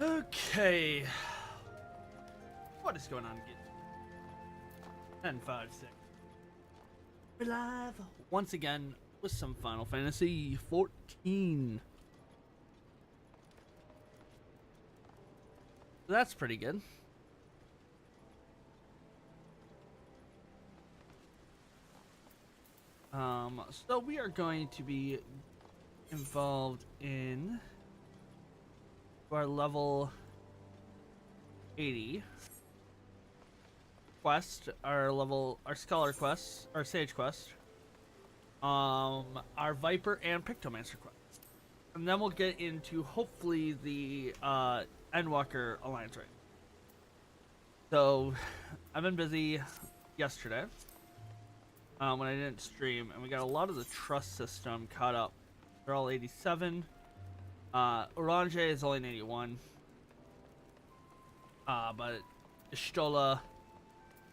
Okay. What is going on again? 10, 5, 6. We're live once again with some Final Fantasy 14. That's pretty good. So we are going to be involved in our level 80 quest, our scholar quest, our sage quest, our viper and pictomancer quest, and then we'll get into hopefully the Endwalker alliance raid. So I've been busy yesterday when I didn't stream, and we got a lot of the trust system caught up. They're all 87. Orange is only an 81. But Ishtola,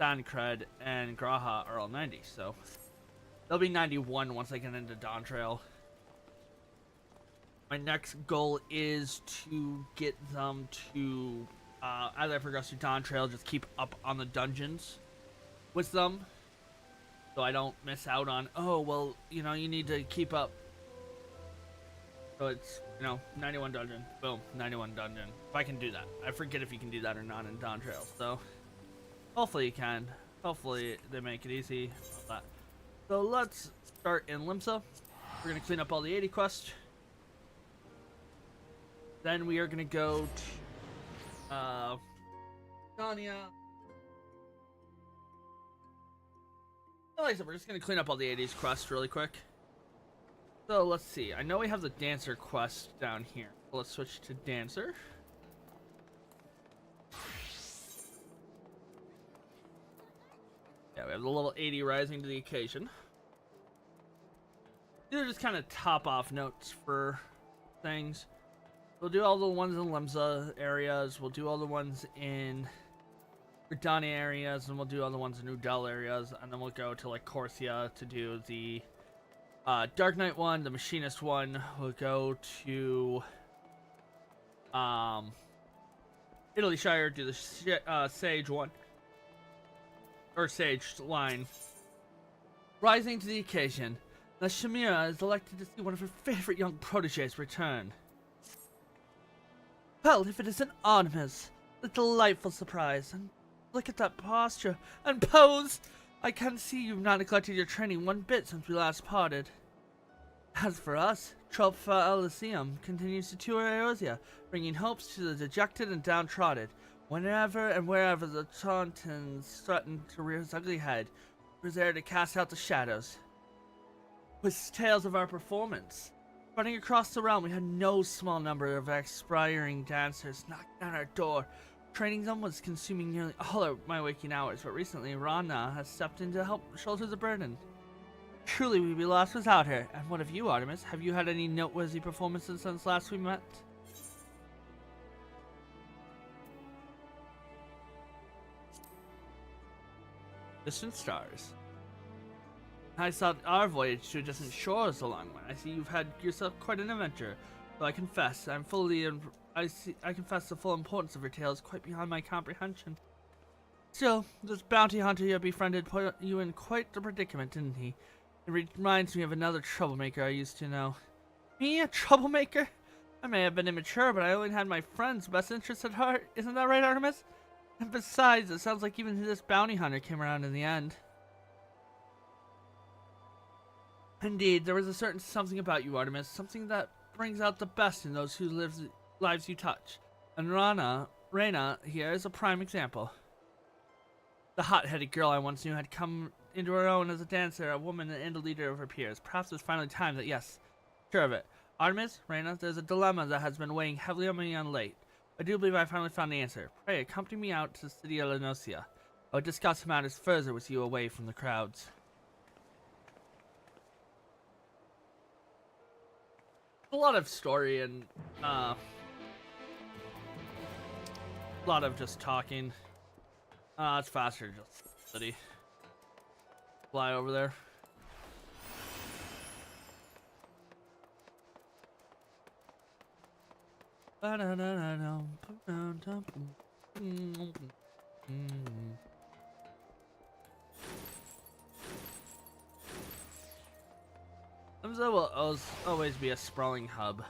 Dancred, and Graha are all 90, so they'll be 91 once I get into Dawn Trail. My next goal is to get them to, as I progress through Dawn Trail, just keep up on the dungeons with them, so I don't miss out on, oh, well, you know, you need to keep up. So it's, 91 dungeon. Boom, 91 dungeon. If I can do that. I forget if you can do that or not in Dawn Trail. So, hopefully you can. Hopefully they make it easy. So let's start in Limsa. We're going to clean up all the 80 quests. Then we are going to go to Tanya. Like I said, we're just going to clean up all the 80s quests really quick. So let's see. I know we have the Dancer quest down here. Let's switch to Dancer. Yeah, we have the level 80 rising to the occasion. These are just kind of top off notes for things. We'll do all the ones in Limsa areas. We'll do all the ones in Gridania areas, and we'll do all the ones in Udel areas, and then we'll go to like Corsia to do the Dark Knight one, the Machinist one. We'll go to Italy Shire, do the Sage one, or Sage line. Rising to the occasion, the Shamira is elected to see one of her favorite young proteges return. Well, if it isn't Artemis, the delightful surprise. And look at that posture and pose! I can see you've not neglected your training one bit since we last parted. As for us, Tropha Elysium continues to tour Eorzea, bringing hopes to the dejected and downtrodden. Whenever and wherever the Tauntauns threaten to rear his ugly head, we're there to cast out the shadows. With tales of our performance. Running across the realm, we had no small number of aspiring dancers knocking on our door. Training them was consuming nearly all of my waking hours, but recently Rana has stepped in to help shoulder the burden. Truly, we'd be lost without her. And what of you, Artemis? Have you had any noteworthy performances since last we met? Distant stars. I thought our voyage to distant shores a long one. I see you've had yourself quite an adventure. Though I confess, I confess the full importance of your tale is quite beyond my comprehension. Still, this bounty hunter you befriended put you in quite the predicament, didn't he? It reminds me of another troublemaker I used to know. Me, a troublemaker? I may have been immature, but I only had my friend's best interests at heart. Isn't that right, Artemis? And besides, it sounds like even this bounty hunter came around in the end. Indeed, there was a certain something about you, Artemis. Something that brings out the best in those whose lives you touch. And Reyna here is a prime example. The hot-headed girl I once knew had come into her own as a dancer, a woman, and a leader of her peers. Perhaps it's finally time that, yes, sure of it. Artemis, Reyna, there's a dilemma that has been weighing heavily on me on late. I do believe I finally found the answer. Pray, accompany me out to the city of Lenosia. I will discuss matters further with you away from the crowds. A lot of story and, a lot of just talking. It's faster to just city. Fly over there. There will always be a sprawling hub.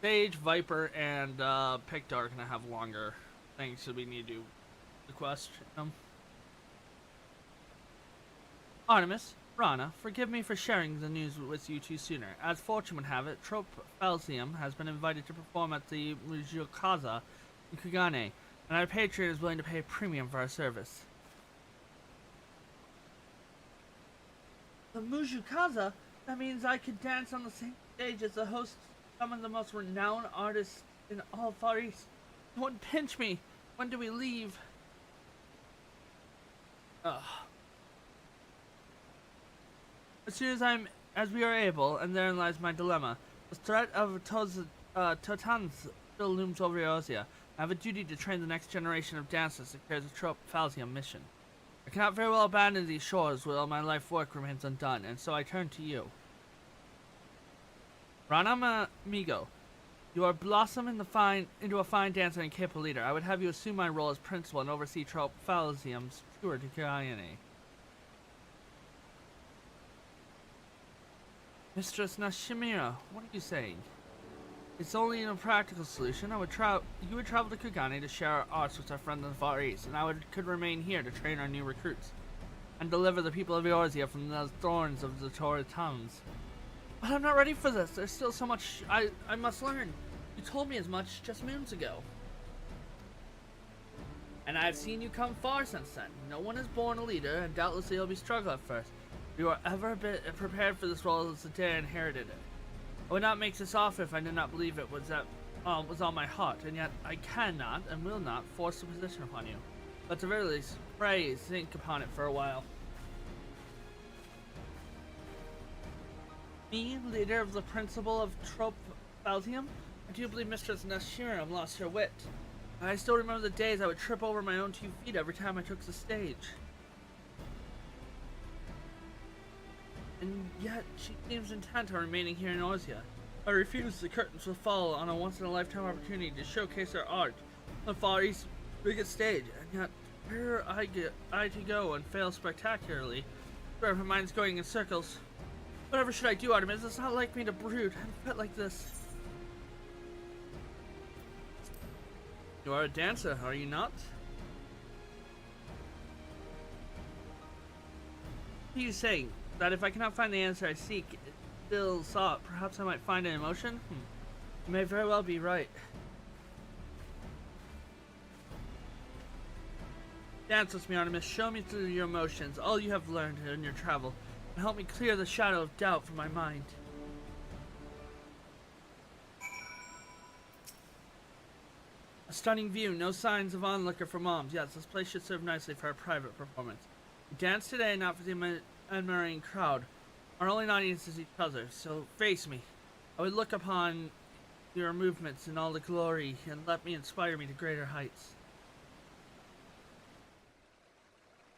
Sage, Viper, and Pictar are gonna have longer things, so we need to do the quest. Artemis, Rana, forgive me for sharing the news with you too sooner. As fortune would have it, Trope Falsium has been invited to perform at the Mujukaza in Kugane, and our patron is willing to pay a premium for our service. The Mujukaza? That means I could dance on the same stage as the host, some of the most renowned artists in all Far East. Don't pinch me. When do we leave? Ugh. As soon as we are able, and therein lies my dilemma. The threat of Totans still looms over Eorzea. I have a duty to train the next generation of dancers that carries a Trope Falsium mission. I cannot very well abandon these shores while my life work remains undone, and so I turn to you. Rana Migo, you are blossom into a fine dancer and capable leader. I would have you assume my role as principal and oversee Trope Falsium's tour to Kayane. Mistress Nashimira, what are you saying? It's only in a practical solution. You would travel to Kugane to share our arts with our friends in the Far East, and I could remain here to train our new recruits and deliver the people of Eorzea from the thorns of the Tauretans. But I'm not ready for this. There's still so much I must learn. You told me as much just moons ago. And I've seen you come far since then. No one is born a leader, and doubtlessly you'll be struggling at first. If you are ever a bit prepared for this role as the day I inherited it. I would not make this offer if I did not believe it was on my heart, and yet I cannot and will not force the position upon you. But at the very least, pray think upon it for a while. Me, leader of the principal of Trope Falsium? I do believe Mistress Nashira lost her wit. I still remember the days I would trip over my own 2 feet every time I took the stage. And yet, she seems intent on remaining here in Eorzea. I refuse the curtains will fall on a once-in-a-lifetime opportunity to showcase our art on the Far East's biggest stage, and yet, here I to go and fail spectacularly. Where my mind's going in circles. Whatever should I do, Artemis? It's not like me to brood and fit like this. You are a dancer, are you not? What are you saying? That if I cannot find the answer I seek, still sought, perhaps I might find an emotion? You may very well be right. Dance with me, Artemis. Show me through your emotions, all you have learned in your travel, and help me clear the shadow of doubt from my mind. A stunning view, no signs of onlooker for moms. Yes, this place should serve nicely for our private performance. We dance today, not for the admiring crowd. Our only audience is each other, so face me. I would look upon your movements in all the glory, and let me inspire me to greater heights.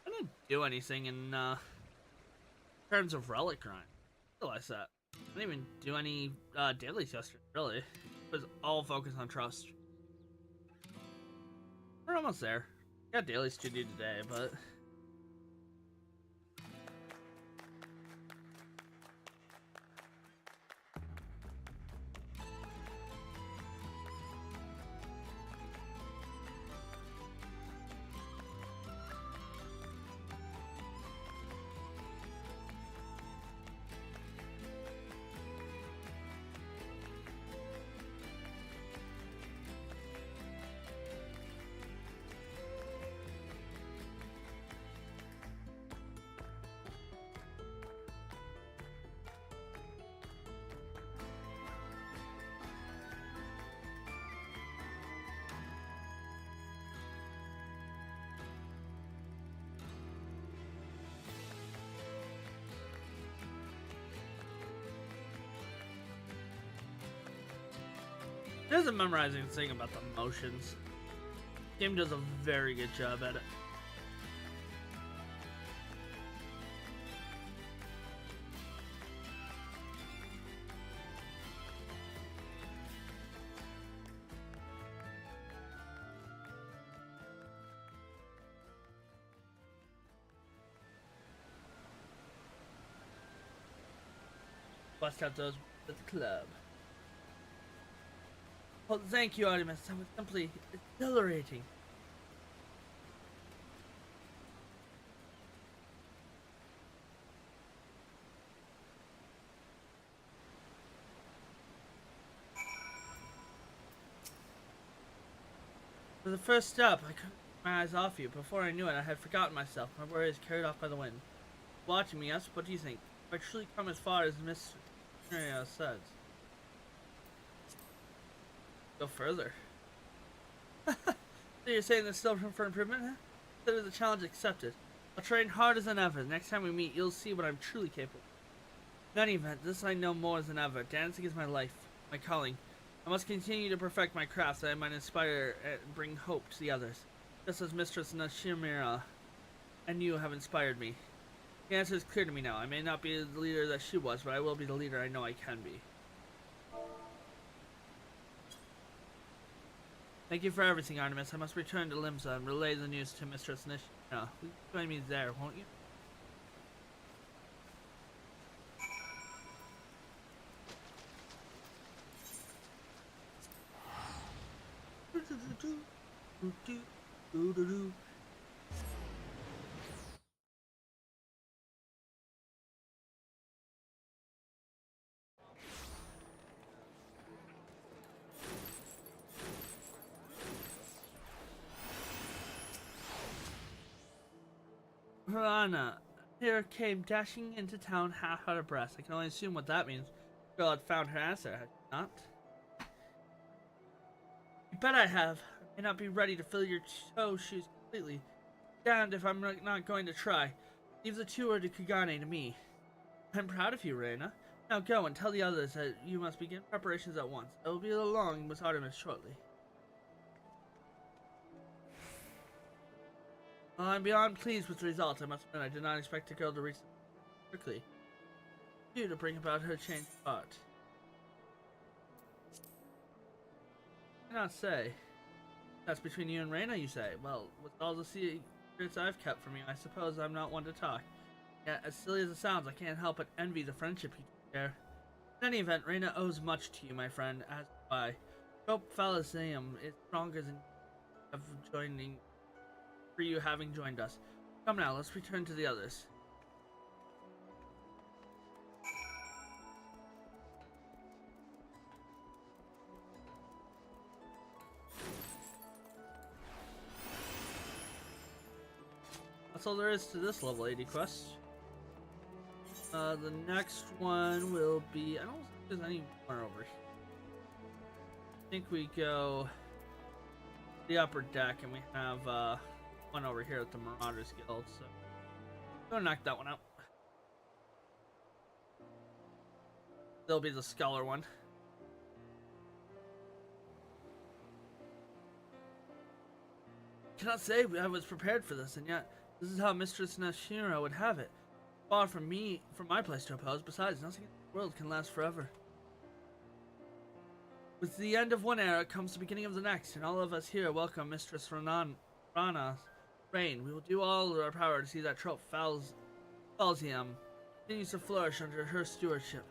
I didn't do anything in terms of relic grind. I realize that. I didn't even do any dailies yesterday, really. It was all focused on trust. We're almost there. Got dailies to do today, but There's a memorizing thing about the motions. The game does a very good job at it. Bust out those at the club. Well, thank you, Artemis. That was simply exhilarating. For the first step, I couldn't keep my eyes off you. Before I knew it, I had forgotten myself. My worries carried off by the wind. Watching me, yes? What do you think? Have I truly come as far as Miss Maria says? Go further. So you're saying there's still room for improvement, huh? Consider the challenge accepted. I'll train harder than ever. Next time we meet, you'll see what I'm truly capable of. In any event, this I know more than ever. Dancing is my life, my calling. I must continue to perfect my craft so that I might inspire and bring hope to the others. Just as Mistress Nashimira and you have inspired me. The answer is clear to me now. I may not be the leader that she was, but I will be the leader I know I can be. Thank you for everything, Artemis. I must return to Limsa and relay the news to Mistress Nishina. Please join me there, won't you? Piranha here came dashing into town half out of breath. I can only assume what that means. The girl had found her answer, had she not? You bet I have. I may not be ready to fill your toe shoes completely. Damned if I'm not going to try. Leave the tour to Kugane to me. I'm proud of you, Reina. Now go and tell the others that you must begin preparations at once. I will be along with Artemis shortly. Well, I'm beyond pleased with the result. I must admit, I did not expect the girl to reach quickly. You to bring about her change of heart. I cannot say. That's between you and Reina, you say. Well, with all the secrets I've kept from you, I suppose I'm not one to talk. Yet, as silly as it sounds, I can't help but envy the friendship you share. In any event, Reina owes much to you, my friend, as do I. Hope Fallacium is stronger than for you having joined us. Come now, let's return to the others. That's all there is to this level 80 quest. The next one will be... I don't think there's any more over here. I think we go the upper deck and we have one over here at the Marauders Guild, so go knock that one out. There'll be the Scholar one. Cannot say I was prepared for this, and yet this is how Mistress Nashira would have it. Far from my place to oppose. Besides, nothing in the world can last forever. With the end of one era comes the beginning of the next, and all of us here welcome Mistress Rana's reign. We will do all of our power to see that trope Falzium continues to flourish under her stewardship.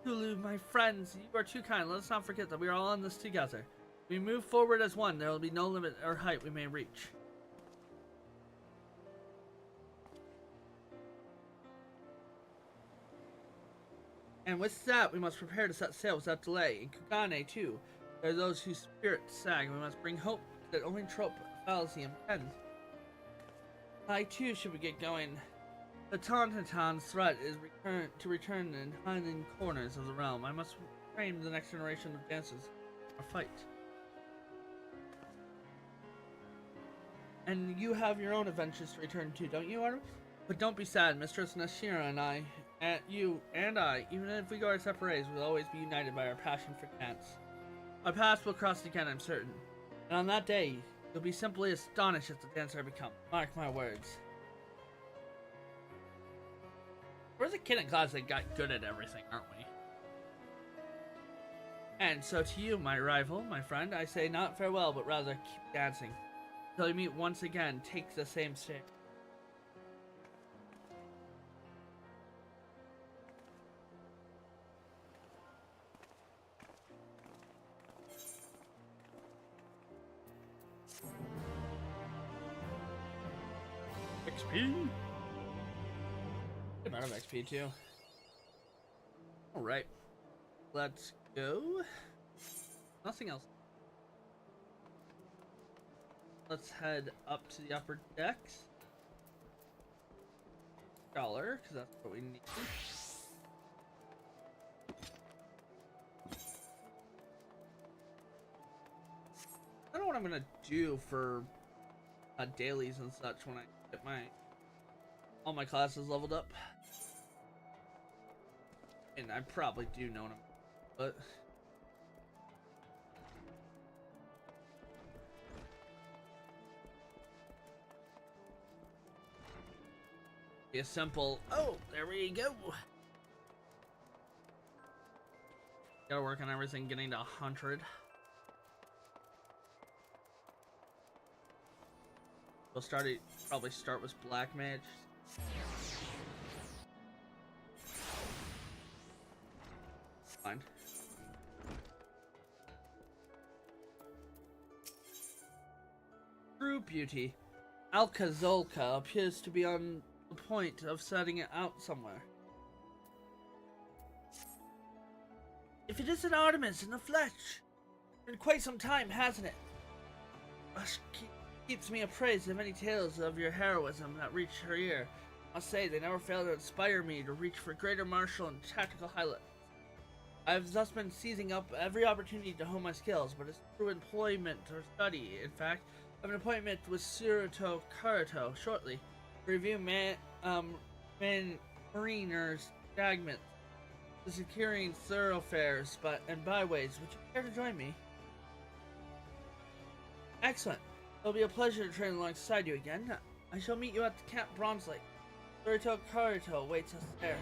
Hulu, my friends, you are too kind. Let us not forget that we are all in this together. If we move forward as one, there will be no limit or height we may reach. And with that, we must prepare to set sail without delay. In Kugane, too, there are those whose spirits sag. We must bring hope that only trope Fallacium can. I, too, should get going. The Tauntaun's threat is to return in hiding corners of the realm. I must train the next generation of dancers or fight. And you have your own adventures to return to, don't you, Artemis? But don't be sad. Mistress Nashira and I And you and I, even if we go our separate ways, we'll always be united by our passion for dance. Our paths will cross again, I'm certain. And on that day, you'll be simply astonished at the dancer I become. Mark my words. We're the kid in class that got good at everything, aren't we? And so to you, my rival, my friend, I say not farewell, but rather keep dancing. Until you meet once again, take the same shape. XP? Good amount of XP too. Alright. Let's go. Nothing else. Let's head up to the upper decks. Dollar, because that's what we need. I don't know what I'm gonna do for dailies and such when I get all my classes leveled up. And I probably do know them, but be a simple, oh, there we go. Gotta work on everything getting to 100. We'll probably start with Black Mage. Fine. True beauty. Alcazolka appears to be on the point of setting it out somewhere. If it isn't Artemis in the flesh, it's been quite some time, hasn't it? Keeps me appraised of many tales of your heroism that reach her ear. I must say, they never fail to inspire me to reach for greater martial and tactical highlights. I have thus been seizing up every opportunity to hone my skills, but it's through employment or study. In fact, I have an appointment with Suruto Karuto shortly to review mariners' fragments, the securing thoroughfares and byways. Would you care to join me? Excellent. It'll be a pleasure to train alongside you again. I shall meet you at the Camp Bronze Lake. Suruto Karuto waits us there.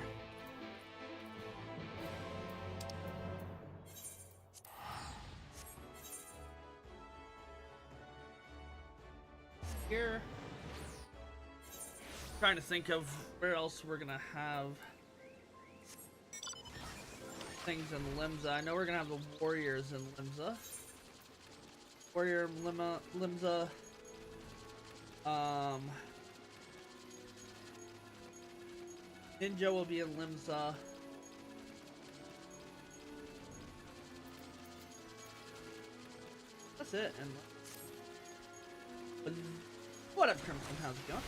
Here. Trying to think of where else we're gonna have things in Limsa. I know we're gonna have the warriors in Limsa. Warrior Limsa. Ninja will be in Limsa. That's it. And what up, Crimson? How's it going?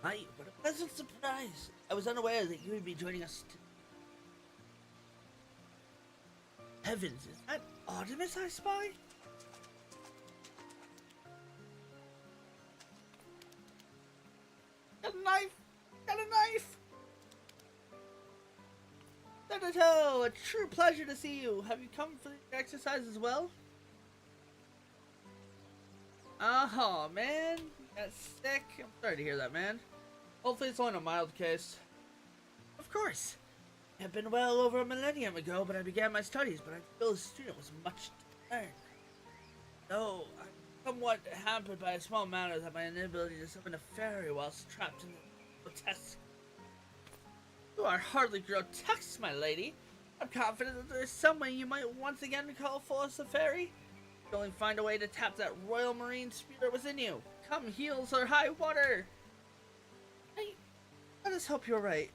Hi, what a pleasant surprise! I was unaware that you would be joining us. Heavens, is that Artemis I spy? Got a knife! Got a knife! Senato, a true pleasure to see you. Have you come for the exercise as well? Oh man, you got sick. I'm sorry to hear that, man. Hopefully it's only a mild case. Of course. It had been well over a millennium ago, but I began my studies, but I'm still a student with much to learn. Though I'm somewhat hampered by a small matter that my inability to summon a fairy whilst trapped in the grotesque. You are hardly grotesque, my lady. I'm confident that there is some way you might once again call forth a fairy. You only find a way to tap that royal marine spirit within you. Come, heels or high water. Hey, let us hope you're right.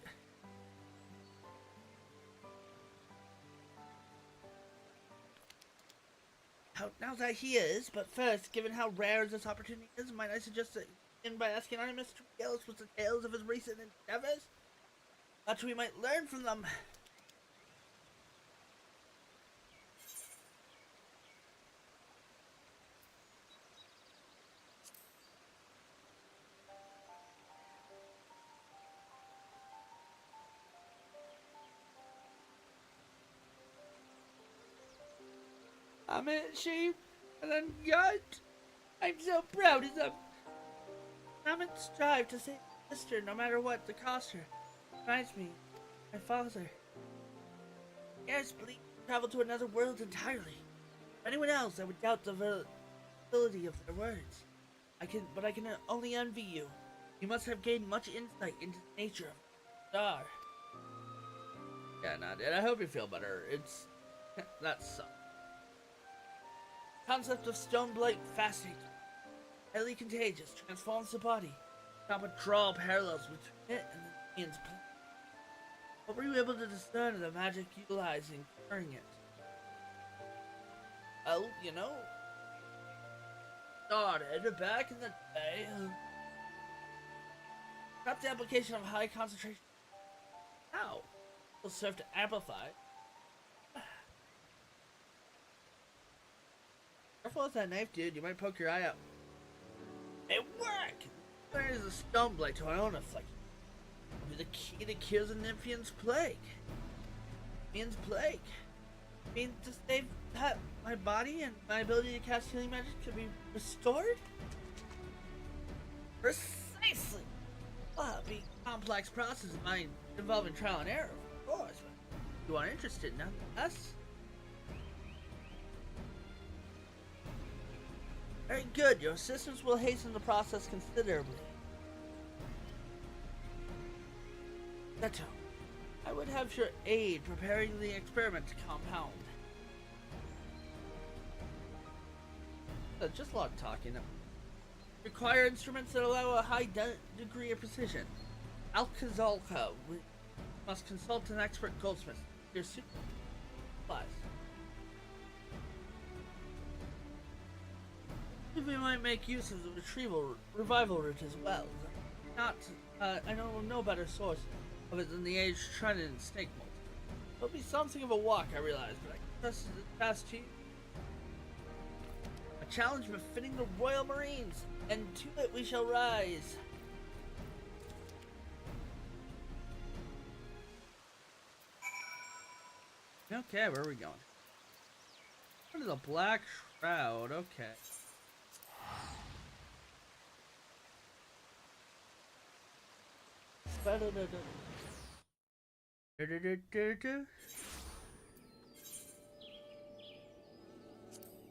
Now that he is, but first, given how rare this opportunity is, might I suggest that begin by asking Artemis to regale us with the tales of his recent endeavors? Much we might learn from them. I'm ashamed and then yet I'm so proud of them. I'm in strive to save my sister no matter what the cost her. Reminds me, my father. Yes, believe travel to another world entirely. For anyone else, I would doubt the validity of their words. But I can only envy you. You must have gained much insight into the nature of the star. Yeah, no, dude, I hope you feel better. It's that sucks. Concept of stone blight fascinating. Highly contagious, transforms the body. Not but draw parallels between it and the man's plague. What were you able to discern of the magic utilizing curing it? Well, you know, started back in the day. Perhaps the application of high concentration. How? Will serve to amplify. Careful with that knife, dude. You might poke your eye out. It worked! Where is the stone blade to my own affliction? It'll be the key to cure the Nymphian's plague. Nymphian's plague. I mean, to save that, my body and my ability to cast healing magic could be restored? Precisely! Well, it'll be a complex process of mine involving trial and error, of course, but you are interested nonetheless. Very good, your assistance will hasten the process considerably. Leto, I would have your aid preparing the experiment compound. Just a lot of talking. Require instruments that allow a high degree of precision. Alcazalca, we must consult an expert goldsmith. Your super supplies. We might make use of the revival route as well. I know no better source of it than the aged trident and snake mold. It'll be something of a walk, I realize, but I can trust the task to you. A challenge befitting the Royal Marines, and to it we shall rise. Okay, where are we going? What is a black shroud? Okay.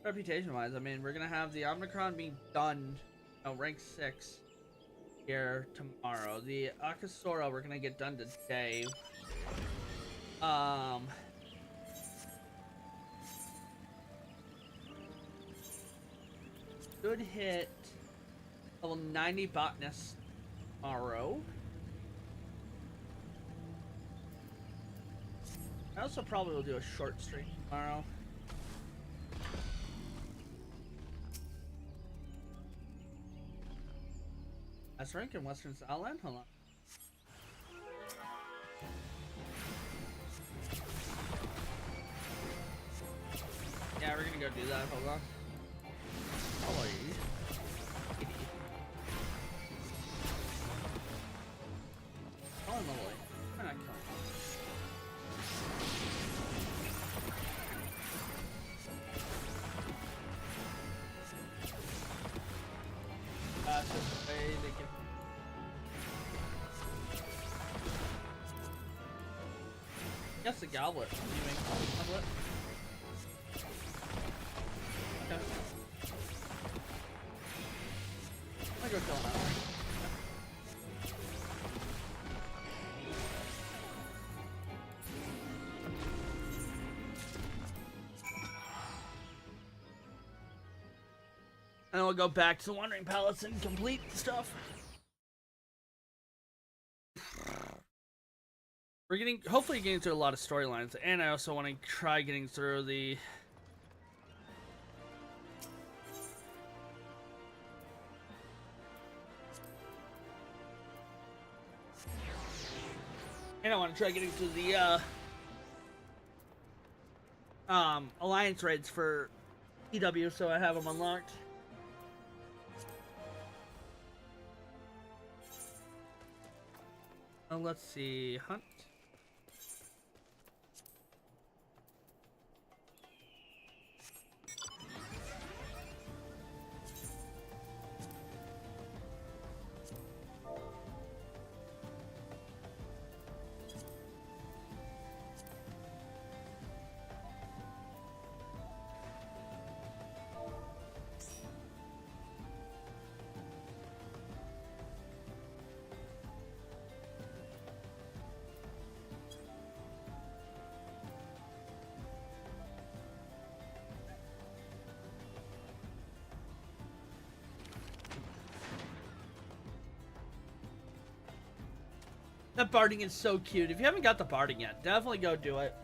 Reputation wise, I mean, we're gonna have the Omicron being done, rank 6 here tomorrow. The Akasora we're gonna get done today. Should hit level 90 botanist tomorrow. I also probably will do a short stream tomorrow. That's rank in Western Southland? Hold on. Yeah, we're gonna go do that. Hold on. How are you? Oh, I'm Lily. Why not kill him? That's just the way they get. Guess the goblet. Can you make a goblet? Okay. I'm gonna go kill him. And then we'll go back to the Wandering Palace and complete stuff. We're hopefully getting through a lot of storylines, and I also want to try getting through the... And I want to try getting through the, Alliance raids for EW, so I have them unlocked. Let's see, hunt. That barding is so cute. If you haven't got the barding yet, definitely go do it.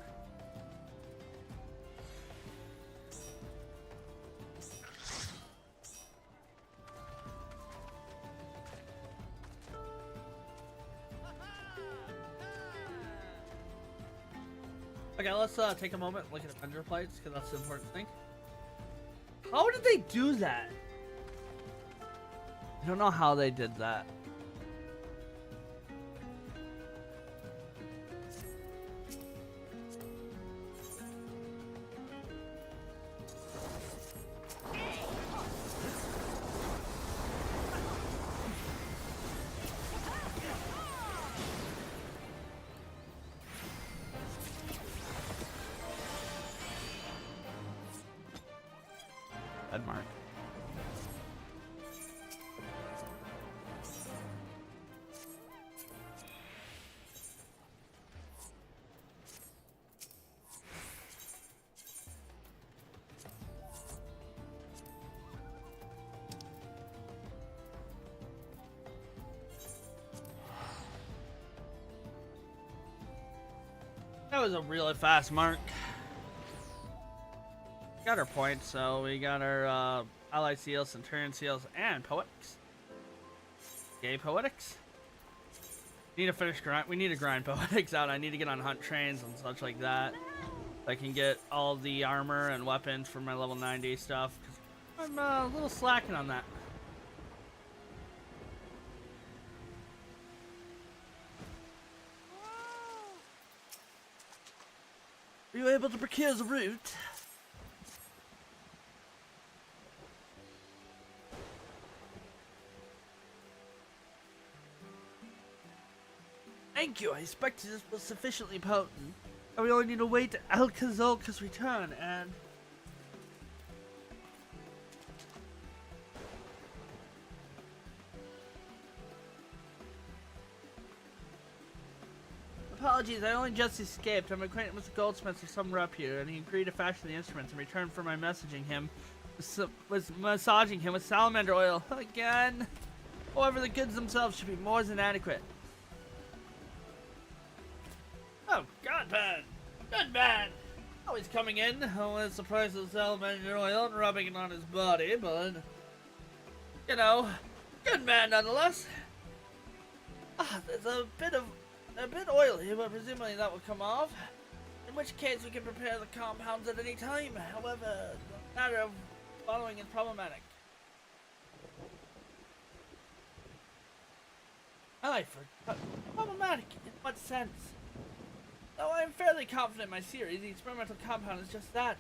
Okay, let's take a moment and look at the vendor plates, because that's the important thing. How did they do that? I don't know how they did that. Mark. That was a really fast mark. Got our points, so we got our Allied Seals, Centurion Seals, and Poetics. Yay, Poetics. Need to finish grind. We need to grind Poetics out. I need to get on hunt trains and such like that. So I can get all the armor and weapons for my level 90 stuff. Cause I'm a little slacking on that. Are you able to procure the route? Thank you. I expected this was sufficiently potent. And we only need to wait to Alcazolka's return and... Apologies, I only just escaped. I'm acquainted with the goldsmith of some rep here, and he agreed to fashion the instruments in return for my massaging him with salamander oil. Again. However, the goods themselves should be more than adequate. Oh, God, man. Good man. Always coming in. I was surprised at the salamander oil and rubbing it on his body, but... You know, good man nonetheless. Ah, there's a bit oily, but presumably that will come off. In which case we can prepare the compounds at any time. However, the matter of following is problematic. I forgot. Problematic? In what sense? Though I am fairly confident in my series, the experimental compound is just that.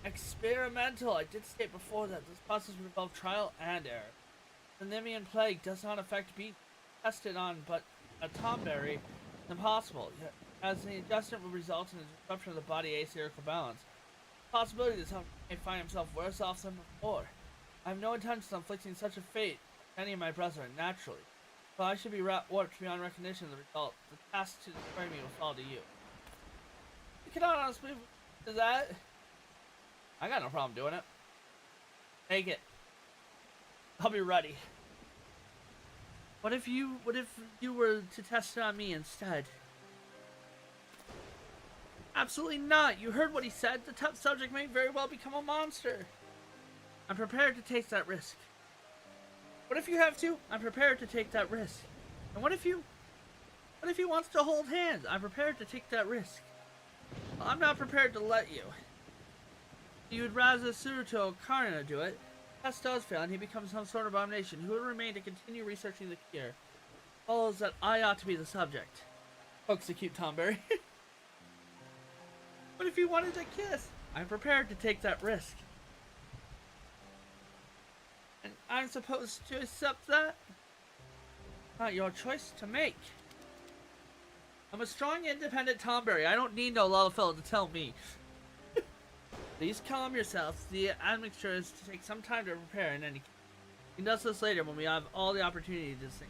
Experimental. I did state before that this process would involve trial and error. The Nimian plague does not affect being tested on, but a tomberry is impossible, as the adjustment will result in a disruption of the body aspherical balance. The possibility that someone may find himself worse off than before. I have no intention of inflicting such a fate on any of my brethren, naturally. But I should be warped beyond recognition of the result. The task to destroy me will fall to you. You cannot honestly do that. I got no problem doing it. Take it. I'll be ready. What if you were to test it on me instead? Absolutely not. You heard what he said. The tough subject may very well become a monster. I'm prepared to take that risk. What if you have to? I'm prepared to take that risk. And what if he wants to hold hands? I'm prepared to take that risk. Well, I'm not prepared to let you. You would rather Suruto Karna do it. Test does fail and he becomes some sort of abomination. Who will remain to continue researching the cure? Follows that I ought to be the subject. Pokes the cute Tomberry. What if you wanted to kiss? I'm prepared to take that risk. And I'm supposed to accept that? Not your choice to make. I'm a strong, independent Tomberry. I don't need no little fellow to tell me. Please calm yourself. The admixture is to take some time to prepare in any case. We can discuss this later when we have all the opportunity to sing.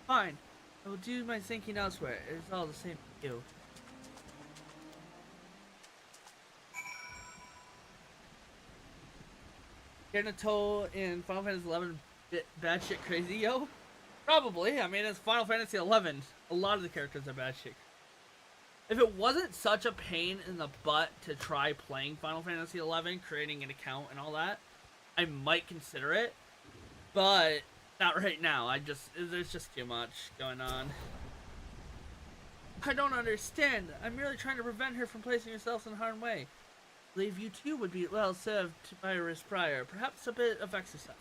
Fine. I will do my thinking elsewhere. It is all the same to you. Naruto in Final Fantasy 11 bad shit crazy, yo? Probably. I mean, it's Final Fantasy 11. A lot of the characters are bad shit. If it wasn't such a pain in the butt to try playing Final Fantasy 11, creating an account and all that, I might consider it. But not right now. There's just too much going on. I don't understand. I'm merely trying to prevent her from placing herself in harm's way. I believe you too would be well served by a prior. Perhaps a bit of exercise.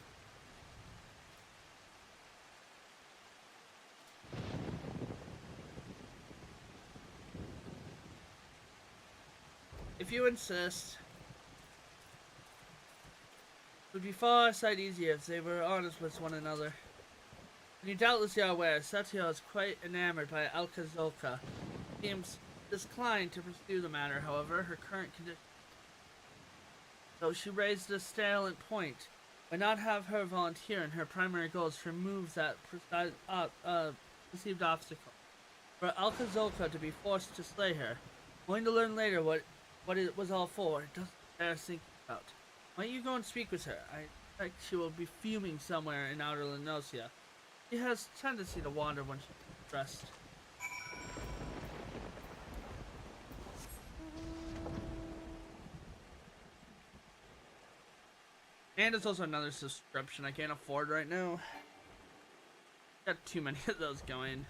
If you insist, it would be far sight easier if they were honest with one another. And you doubtless are aware, Satio is quite enamored by Alcazolka. Seems disinclined to pursue the matter, however, her current condition. Though she raised a salient point, why not have her volunteer, and her primary goal is to remove that perceived obstacle. For Alcazolka to be forced to slay her, only to learn later what it was all for, it doesn't bear thinking about. Why don't you go and speak with her? I expect she will be fuming somewhere in outer Lenosia. She has a tendency to wander when she's stressed. And it's also another subscription I can't afford right now. Got too many of those going.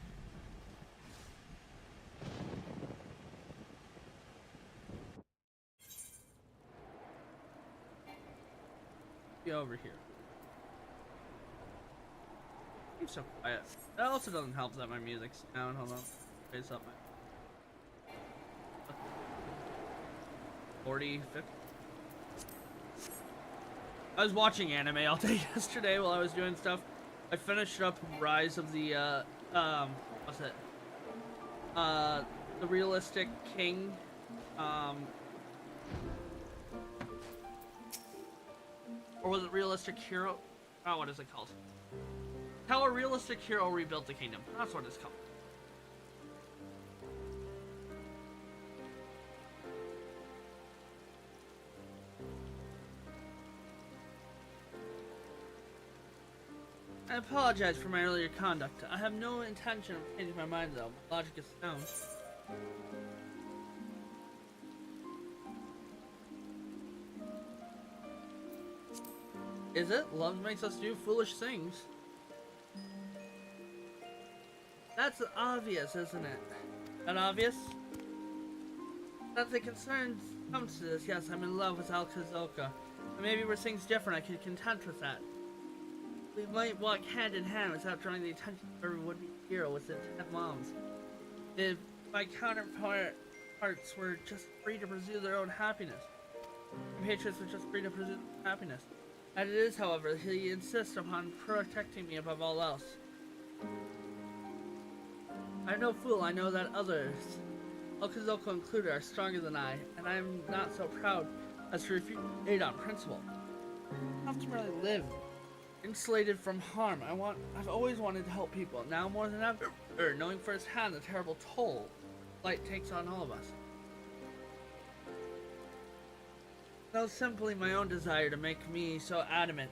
Be over here. I'm so quiet. That also doesn't help that my music's down. Hold on. Raise up my 40, 50. I was watching anime all day yesterday while I was doing stuff. I finished up Rise of the what's it? The Realistic King. Or was it Realistic Hero? Oh, what is it called? How a Realistic Hero Rebuilt the Kingdom. That's what it's called. I apologize for my earlier conduct. I have no intention of changing my mind, though. My logic is sound. Is it? Love makes us do foolish things. That's obvious, isn't it? Not obvious? That the concern comes to this, yes, I'm in love with Alcazolka. But maybe were things different, I could content with that. We might walk hand in hand without drawing the attention of every would-be hero with the 10 moms. If my counterparts were just free to pursue their own happiness. Compatriots were just free to pursue happiness. As it is, however, he insists upon protecting me above all else. I'm no fool, I know that others, Alcazolka included, are stronger than I, and I am not so proud as to refuse aid on principle. I have to merely live, insulated from harm. I've always wanted to help people, now more than ever, knowing firsthand the terrible toll light takes on all of us. That was simply my own desire to make me so adamant.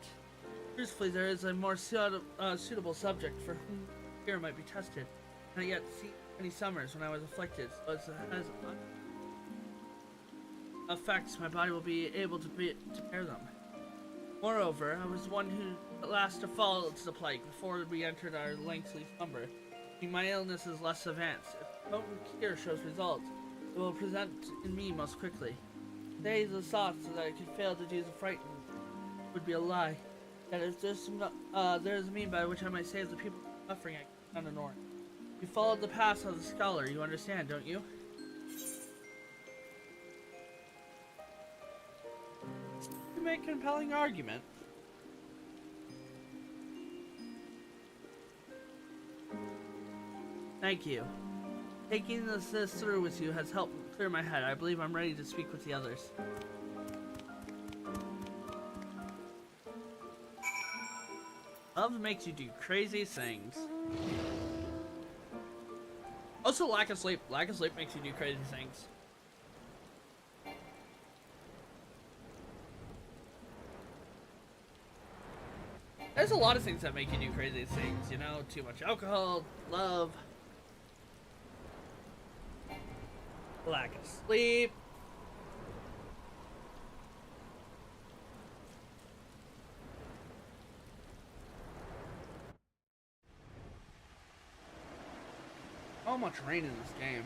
Truthfully, there is a more suitable subject for whom here might be tested. I yet see many summers when I was afflicted, so as effects my body will be able to bear them. Moreover, I was the one who last to fall to the plague before we entered our lengthy slumber. My illness is less advanced. If the potent cure shows results, it will present in me most quickly. Days of thoughts that I could fail to do the frightened would be a lie. That if there is a mean by which I might save the people suffering, I cannot ignore it. You followed the path of the scholar, you understand, don't you? You make a compelling argument. Thank you. Taking this through with you has helped clear my head. I believe I'm ready to speak with the others. Love makes you do crazy things. Also, lack of sleep. Lack of sleep makes you do crazy things. There's a lot of things that make you do crazy things, you know? Too much alcohol, love, lack of sleep. So much rain in this game.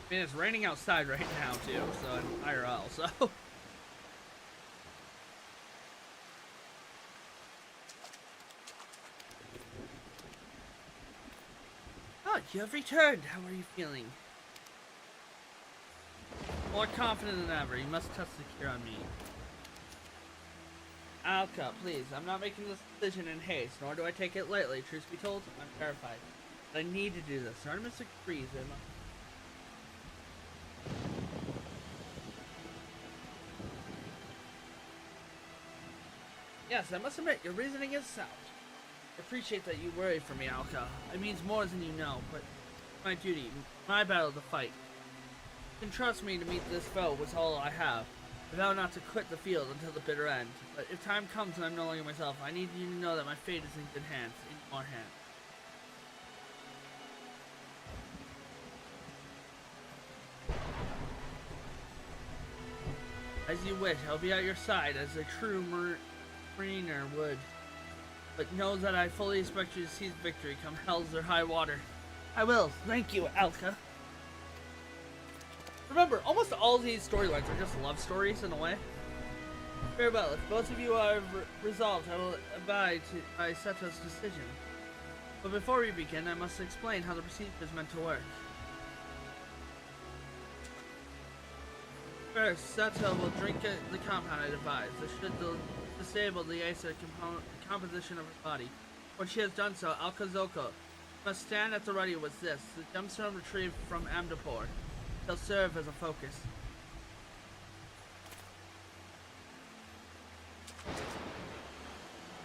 I mean, it's raining outside right now too, so in IRL, so. Oh, you have returned. How are you feeling? More confident than ever. You must test the cure on me. Alka, please. I'm not making this decision in haste, nor do I take it lightly. Truth be told, I'm terrified. But I need to do this. Artemis agrees. Yes, I must admit, your reasoning is sound. I appreciate that you worry for me, Alka. It means more than you know, but my duty, my battle to fight. You can trust me to meet this foe was all I have. I vow not to quit the field until the bitter end. But if time comes and I'm no longer myself, I need you to know that my fate is in good hands, in your hands. As you wish, I'll be at your side as a true mariner would. But know that I fully expect you to seize victory, come hells or high water. I will. Thank you, Alka. Remember, almost all these storylines are just love stories in a way. Very well. If both of you are resolved, I will abide by Seto's decision. But before we begin, I must explain how the procedure is meant to work. First, Seto will drink the compound I devised. This should disable the Acer composition of her body. When she has done so, Alka-Zoko must stand at the ready with this, the gemstone retrieved from Amdapor. They'll serve as a focus.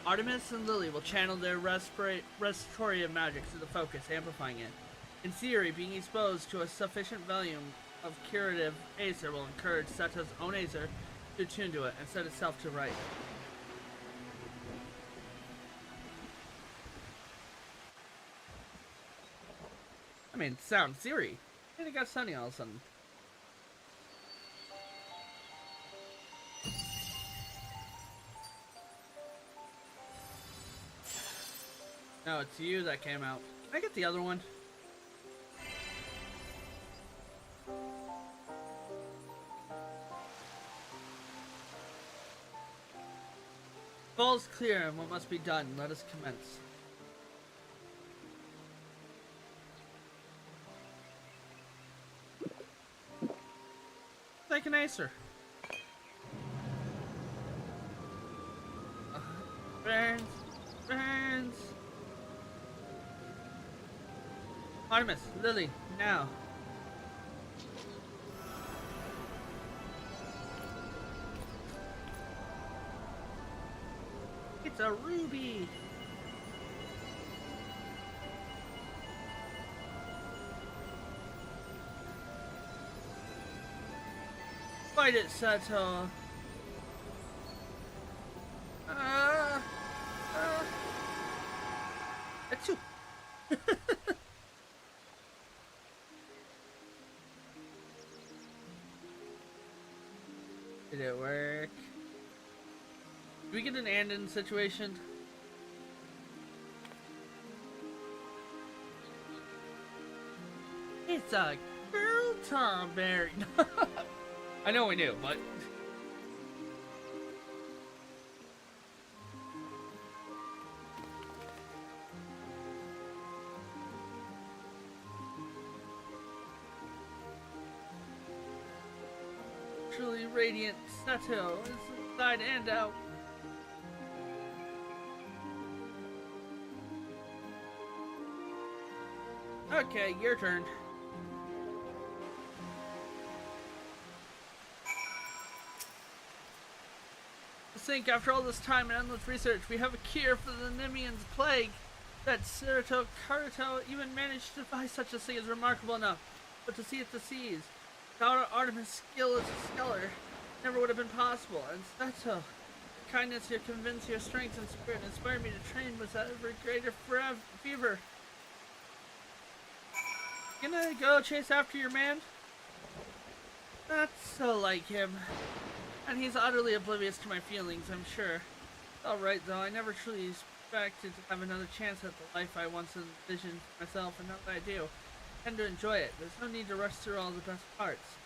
Artemis and Lily will channel their respiratory magic to the focus, amplifying it. In theory, being exposed to a sufficient volume of curative Acer will encourage Seto's own Acer to attune to it and set itself to right. I mean, sound theory. And it got sunny all of a sudden. No, it's you that came out. Can I get the other one? All's clear and what must be done. Let us commence. Like an Acer. Burns. Artemis, Lily, now. It's a ruby. Fight it, Seto. Achoo. Did it work? Did we get an and-in situation? It's a girl Tom Berry. I know we knew, but... Truly radiant Seto is inside and out. Okay, your turn. To think, after all this time and endless research, we have a cure for the Nimian's plague. That Cirito Carito even managed to devise such a thing is remarkable enough, but to see it to seize, without Artemis' skill as a scholar, never would have been possible. And Sato, your kindness, your convince, your strength and spirit inspired me to train with ever greater fever. Gonna go chase after your man? That's so like him. And he's utterly oblivious to my feelings, I'm sure. Alright though, I never truly expected to have another chance at the life I once envisioned for myself, and now that I do, I tend to enjoy it. There's no need to rush through all the best parts.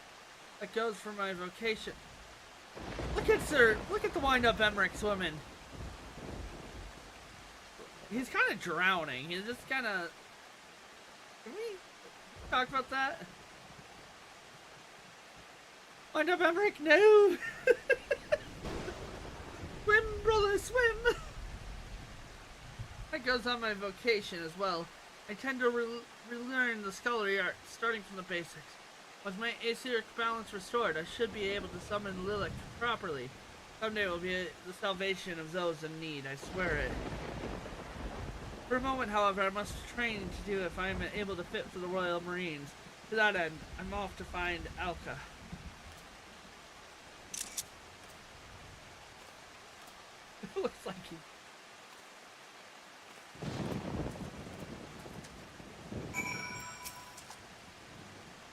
That goes for my vocation. Look at the wind-up Emmerich swimming. He's kind of drowning. He's just kind of... Can we talk about that? Wind-up Emmerich, no! Swim, brother, swim! That goes on my vocation as well. I tend to relearn the scholarly art, starting from the basics. With my aetheric balance restored, I should be able to summon Lilith properly. Someday will be the salvation of those in need, I swear it. For a moment, however, I must train to do if I am able to fit for the Royal Marines. To that end, I'm off to find Alka. It looks like he...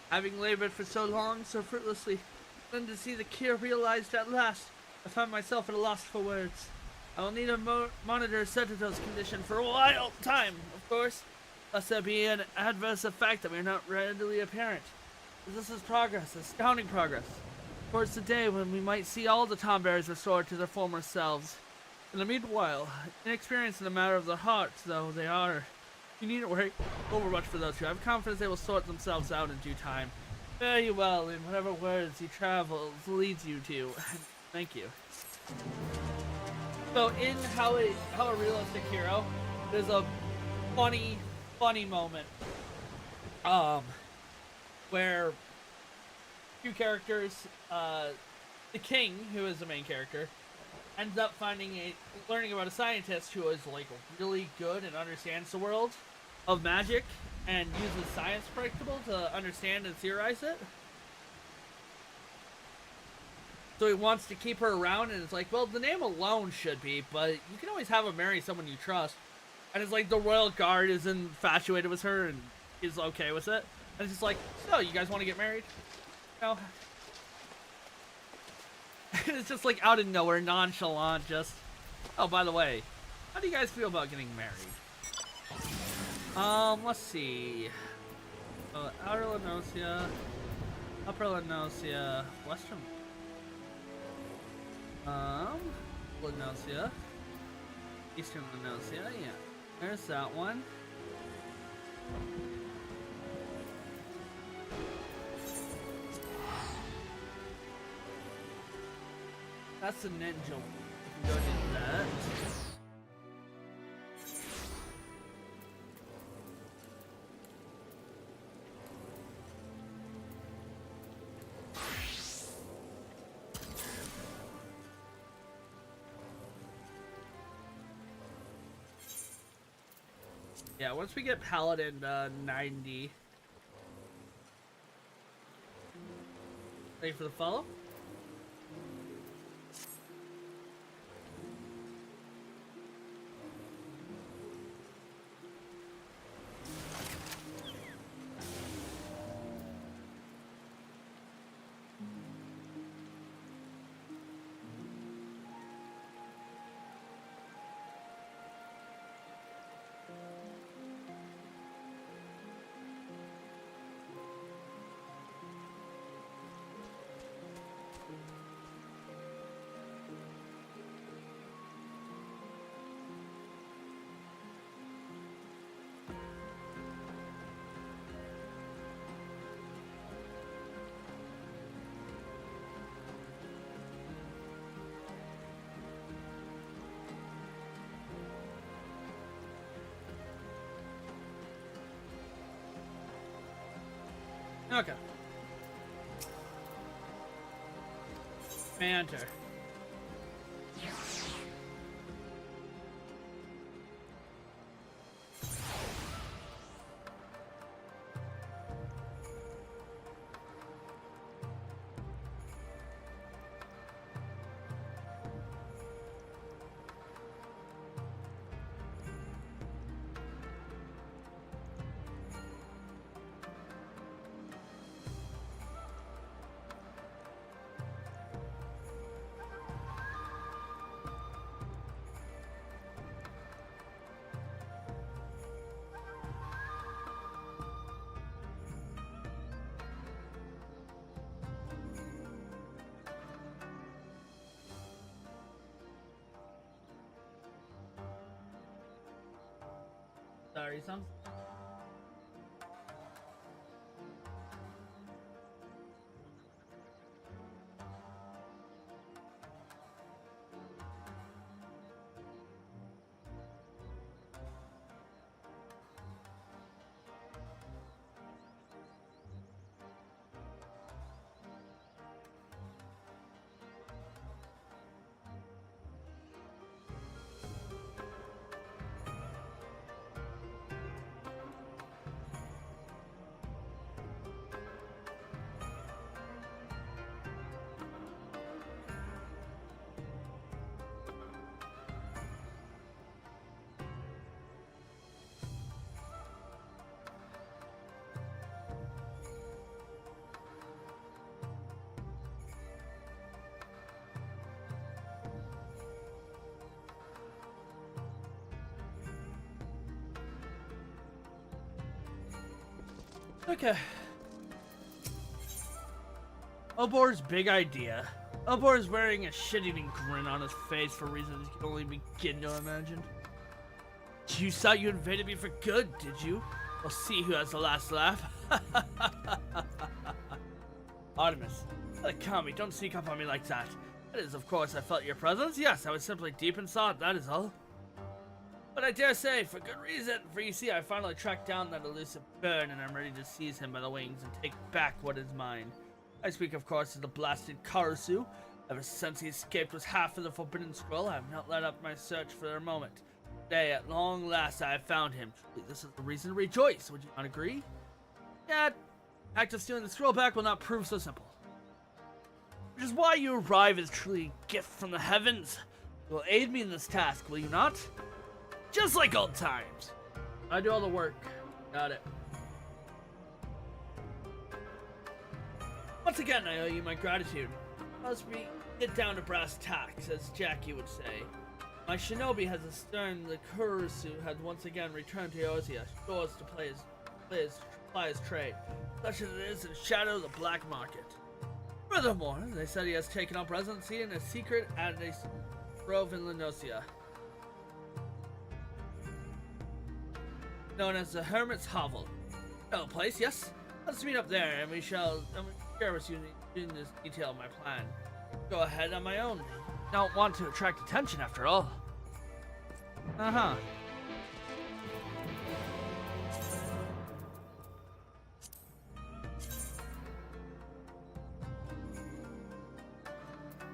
Having labored for so long, so fruitlessly, then to see the cure realized at last, I found myself at a loss for words. I will need to monitor Setito's condition for a while time, of course, lest there be an adverse effect that may not readily apparent. But this is progress, astounding progress, towards the day when we might see all the tombearers restored to their former selves. In the meanwhile, inexperienced in the matter of the heart, though they are, you needn't worry overmuch for those two. I have confidence they will sort themselves out in due time. Fare you well in whatever words your travels leads you to. Thank you. So in how a realistic hero, there's a funny moment, where two characters, the king, who is the main character, ends up learning about a scientist who is like really good and understands the world of magic and uses science principle to understand and theorize it. So he wants to keep her around, and it's like, well, the name alone should be, but you can always have her marry someone you trust. And it's like the royal guard is infatuated with her and is okay with it. And it's just like, so you guys want to get married? No. And it's just like out of nowhere, nonchalant, just, oh, by the way, how do you guys feel about getting married? Let's see. Outer Lenosia, Upper Lenosia, Western. Lenosia, Eastern Lenosia, yeah. There's that one. That's the ninja one. You can go into that. Yeah, once we get Paladin 90. Ready for the follow? Okay. Banter. battery some. Okay. Obor's big idea. Obor is wearing a shit-eating grin on his face for reasons you can only begin to imagine. You thought you invaded me for good, did you? We'll see who has the last laugh. Artemis, calm me, don't sneak up on me like that. That is, of course, I felt your presence. Yes, I was simply deep in thought, that is all. But I dare say, for good reason, for you see, I finally tracked down that elusive bird and I'm ready to seize him by the wings and take back what is mine. I speak, of course, of the blasted Karasu. Ever since he escaped with half of the Forbidden Scroll, I have not let up my search for a moment. Today, at long last, I have found him. This is the reason to rejoice, would you not agree? Yet, act of stealing the scroll back will not prove so simple. Which is why you arrive as truly a gift from the heavens. You will aid me in this task, will you not? Just like old times. I do all the work. Got it. Once again, I owe you my gratitude. Must we get down to brass tacks, as Jackie would say. My shinobi has astern the Kurusu had once again returned to Eosia, shores to ply his trade, such as it is in shadow of the black market. Furthermore, they said he has taken up residency in a secret at a grove in Lenosia, known as the Hermit's Hovel. No place, yes? Let's meet up there, and we shall share with you in this detail my plan. Go ahead on my own. Don't want to attract attention after all. Uh-huh.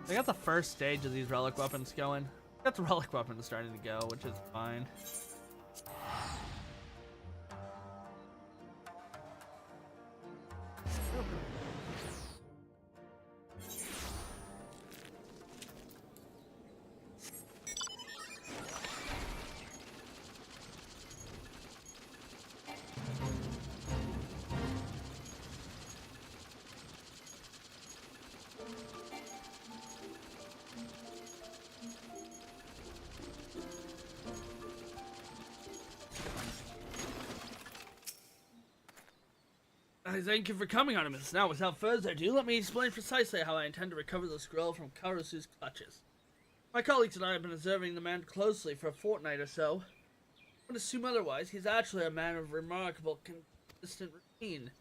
I got the first stage of these relic weapons going. Got the relic weapons starting to go, which is fine. Thank you for coming, Artemis. Now, without further ado, let me explain precisely how I intend to recover the scroll from Karasu's clutches. My colleagues and I have been observing the man closely for a fortnight or so. I would assume otherwise. He's actually a man of remarkable, consistent routine.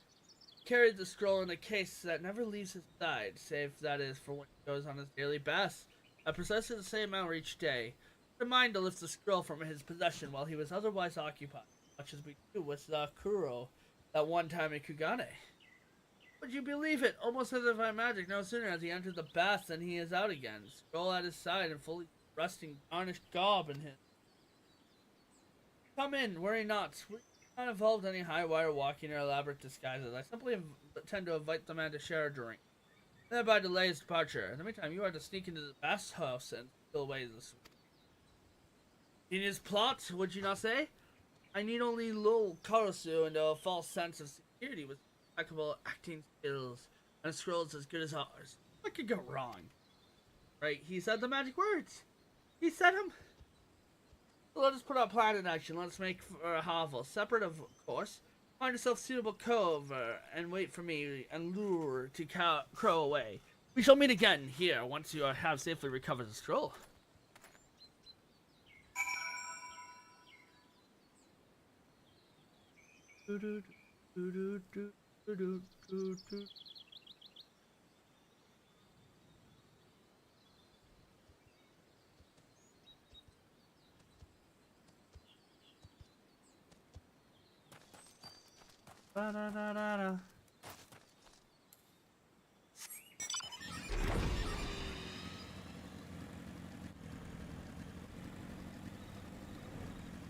He carried the scroll in a case that never leaves his side, save, that is, for when he goes on his daily baths, at precisely the same hour each day. In mind to lift the scroll from his possession while he was otherwise occupied, much as we do with Kuro that one time in Kugane. Would you believe it? Almost as if by magic, no sooner has he entered the bath than he is out again, scroll at his side and fully resting tarnished garb in him. Come in, worry not. We're not involved in any high wire walking or elaborate disguises. I simply intend to invite the man to share a drink, thereby delay his departure. In the meantime, you are to sneak into the bathhouse and steal away the sweet. Genius plot, would you not say? I need only little Karasu and a false sense of security with impeccable acting skills and scrolls as good as ours. What could go wrong? Right, he said the magic words. He said them. So let us put our plan in action. Let's make for a hovel. Separate, of course. Find yourself suitable cover and wait for me and lure to crow away. We shall meet again here once you have safely recovered the scroll. Ba-da-da-da-da.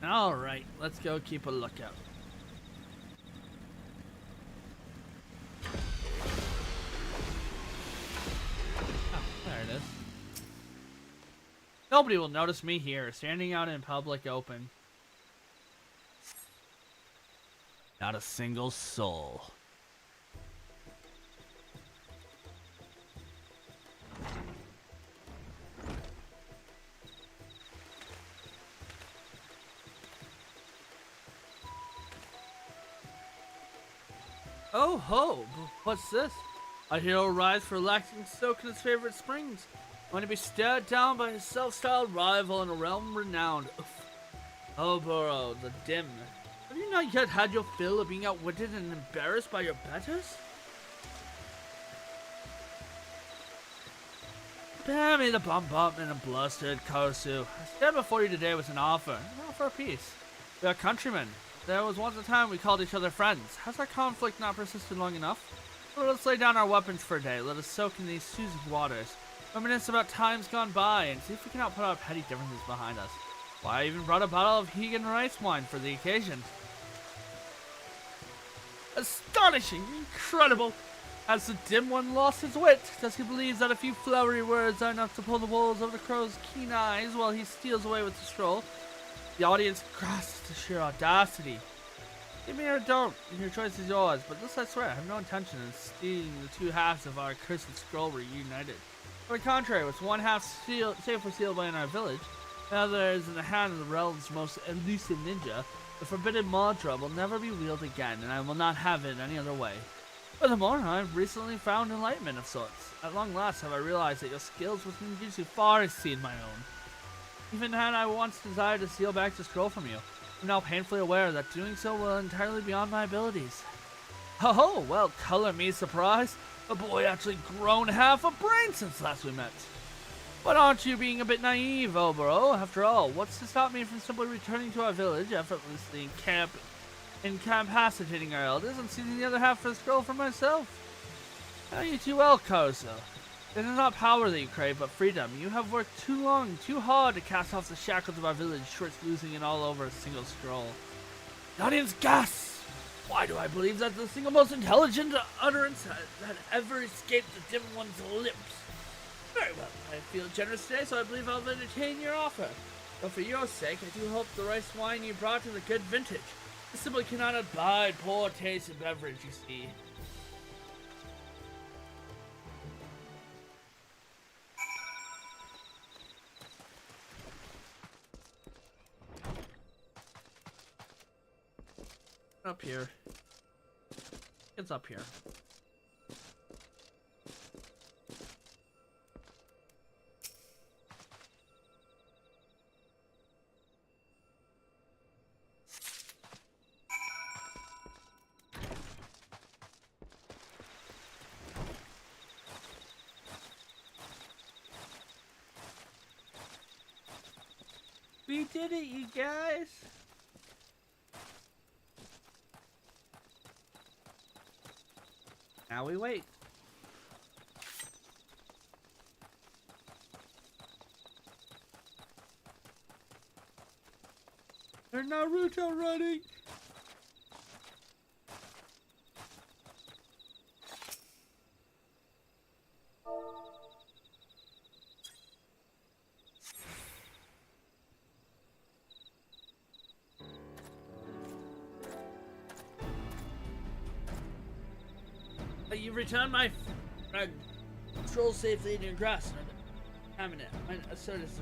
All right, let's go keep a lookout. Oh, there it is. Nobody will notice me here, standing out in public open. Not a single soul. Oh ho! What's this? A hero arrives for relaxing soak in his favorite springs, only to be stared down by his self-styled rival in a realm renowned. Oh, Burrow, the dim. Have you not yet had your fill of being outwitted and embarrassed by your betters? Spare me the bum and a blustered Kosu. I stand before you today with an offer of peace. We are countrymen. There was once a time we called each other friends. Has our conflict not persisted long enough? Let us lay down our weapons for a day. Let us soak in these soothing waters. Reminisce about times gone by and see if we cannot put our petty differences behind us. Why, I even brought a bottle of Hegan rice wine for the occasion. Astonishing! Incredible! Has the dim one lost his wit? Does he believe that a few flowery words are enough to pull the wool over the crow's keen eyes while he steals away with the scroll? The audience grasps the sheer audacity. Give me or don't, your choice is yours, but this I swear, I have no intention of stealing the two halves of our accursed scroll reunited. On the contrary, with one half safely sealed away in our village, the other is in the hand of the realm's most elusive ninja, the forbidden mantra will never be wielded again, and I will not have it any other way. Furthermore, I have recently found enlightenment of sorts. At long last have I realized that your skills with ninjutsu far exceed my own. Even had I once desired to steal back the scroll from you, I'm now painfully aware that doing so will entirely beyond my abilities. Oh, well, color me surprised. The boy actually grown half a brain since last we met. But aren't you being a bit naive, Oboro? After all, what's to stop me from simply returning to our village, effortlessly incapacitating our elders, and seizing the other half of the scroll for myself? I know you too well, Koso. It is not power that you crave, but freedom. You have worked too long, too hard to cast off the shackles of our village, short losing it all over a single scroll. The audience gasps! Why do I believe that the single most intelligent utterance that ever escaped the dim one's lips? Very well, I feel generous today, so I believe I'll entertain your offer. But for your sake, I do hope the rice wine you brought is a good vintage. I simply cannot abide poor taste in beverage, you see. Up here. It's up here. We did it, you guys! Now we wait. There's Naruto running! You returned my scroll safely in your grasp. Having it. My assertiveness.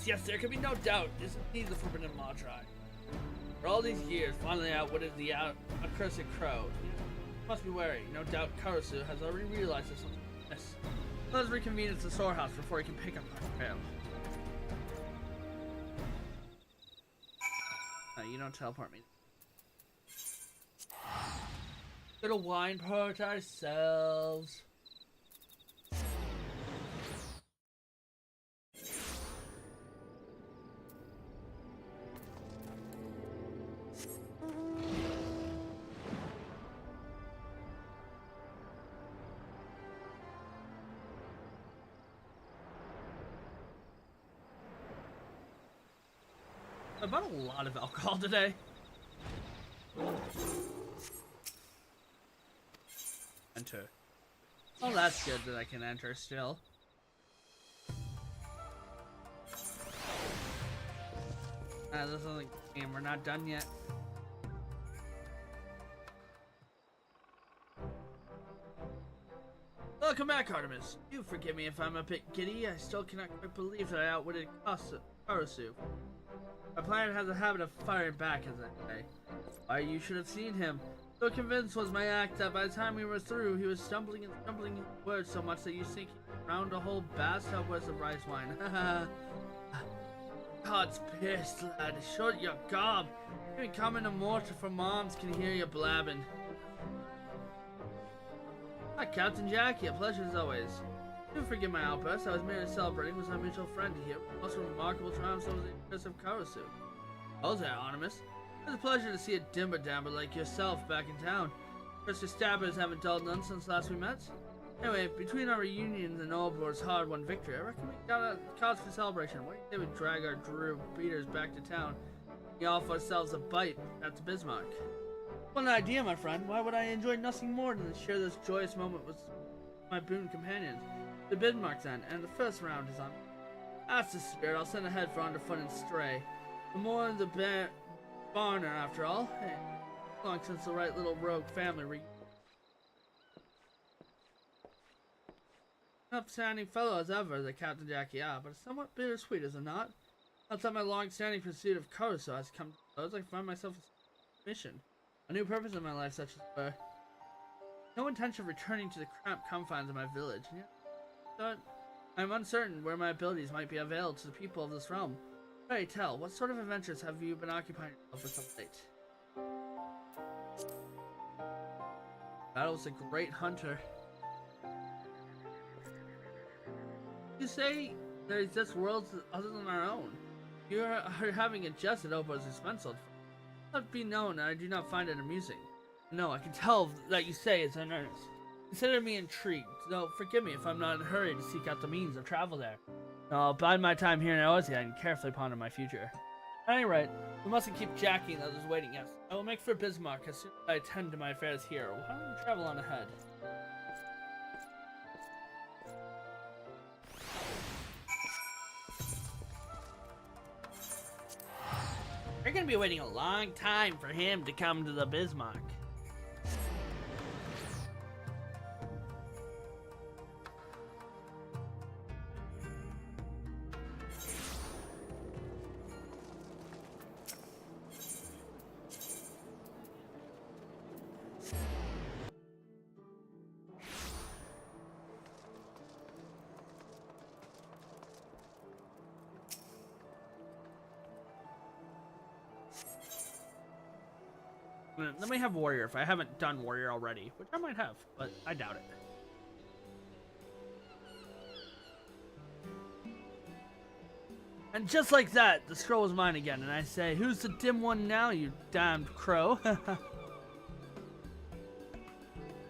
Yes, there can be no doubt. This needs a forbidden mantra. For all these years, finally outwitted the accursed crow. You must be wary. No doubt Karasu has already realized this. Let us reconvene at the storehouse before he can pick up our trail. you don't teleport me. Get a wine part ourselves. I bought a lot of alcohol today. Enter. Oh, that's good that I can enter still. This is the game. We're not done yet. Welcome back, Artemis. Do forgive me if I'm a bit giddy. I still cannot quite believe that I outwitted Karasu. My planet has a habit of firing back, as I say. Why, you should have seen him. So convinced was my act that by the time we were through, he was stumbling words so much that you think he drowned a whole bathtub worth of rice wine. God's pissed, lad. Shut your gob. Even coming to mortar for moms can hear you blabbing. Hi, Captain Jackie. A pleasure as always. Do forgive my outburst. I was merely celebrating with my mutual friend here. Also, remarkable triumphs over the interest of Karasu. Oh, there, Artemis. It's a pleasure to see a dimmer-dammer like yourself back in town. First, your stabbers haven't dulled none since last we met. Anyway, between our reunions and Olbor's hard-won victory, I reckon we got a cause for celebration. What do you say we drag our Drew beaters back to town and offer ourselves a bite at the Bismarck? What an idea, my friend. Why would I enjoy nothing more than to share this joyous moment with my boon companions? The Bismarck then, and the first round is on. That's the spirit. I'll send ahead for Underfoot and Stray. The more the Barner, after all. Hey, long since the right little rogue family upstanding fellow as ever, the Captain Jackie, but it's somewhat bittersweet, is it not? Outside my long-standing pursuit of Karasu has come to close, I find myself a mission. A new purpose in my life, such as no intention of returning to the cramped confines of my village. But I'm uncertain where my abilities might be available to the people of this realm. Pray tell, what sort of adventures have you been occupying yourself with of late? Battle's a great hunter. You say there exist worlds other than our own. You are having a jest at Obo's expense. Let it be known that I do not find it amusing. No, I can tell that you say it's in earnest. Consider me intrigued, though forgive me if I'm not in a hurry to seek out the means of travel there. I'll bide my time here in Eosia and carefully ponder my future. At any rate, we mustn't keep Jackie and others waiting, yes. I will make for Bismarck as soon as I attend to my affairs here. Why don't you travel on ahead? You're gonna be waiting a long time for him to come to the Bismarck. Let me have Warrior if I haven't done Warrior already, which I might have, but I doubt it. And just like that, the scroll is mine again, and I say, who's the dim one now, you damned crow?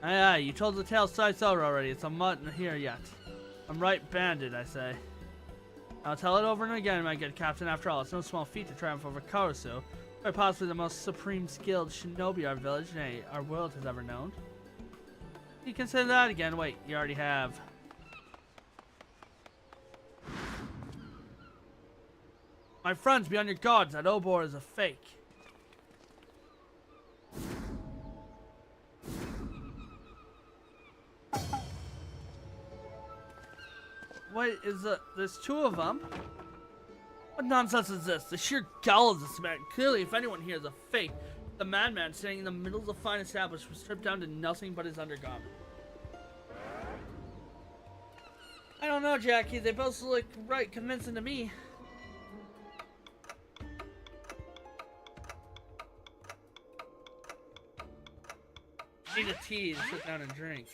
Aye, you told the tale twice over already, it's a mutt here yet. I'm right banded, I say. I'll tell it over and again, my good captain, after all, it's no small feat to triumph over Karasu. Quite possibly the most supreme skilled shinobi our village, nay, our world has ever known. You consider that again? Wait, you already have. My friends, be on your guards. That Obor is a fake. Wait, there's two of them? What nonsense is this? The sheer gall of this man. Clearly, if anyone here is a fake, the madman standing in the middle of the fine establishment was stripped down to nothing but his undergarment. I don't know, Jackie. They both look right convincing to me. Need a tea to sit down and drink.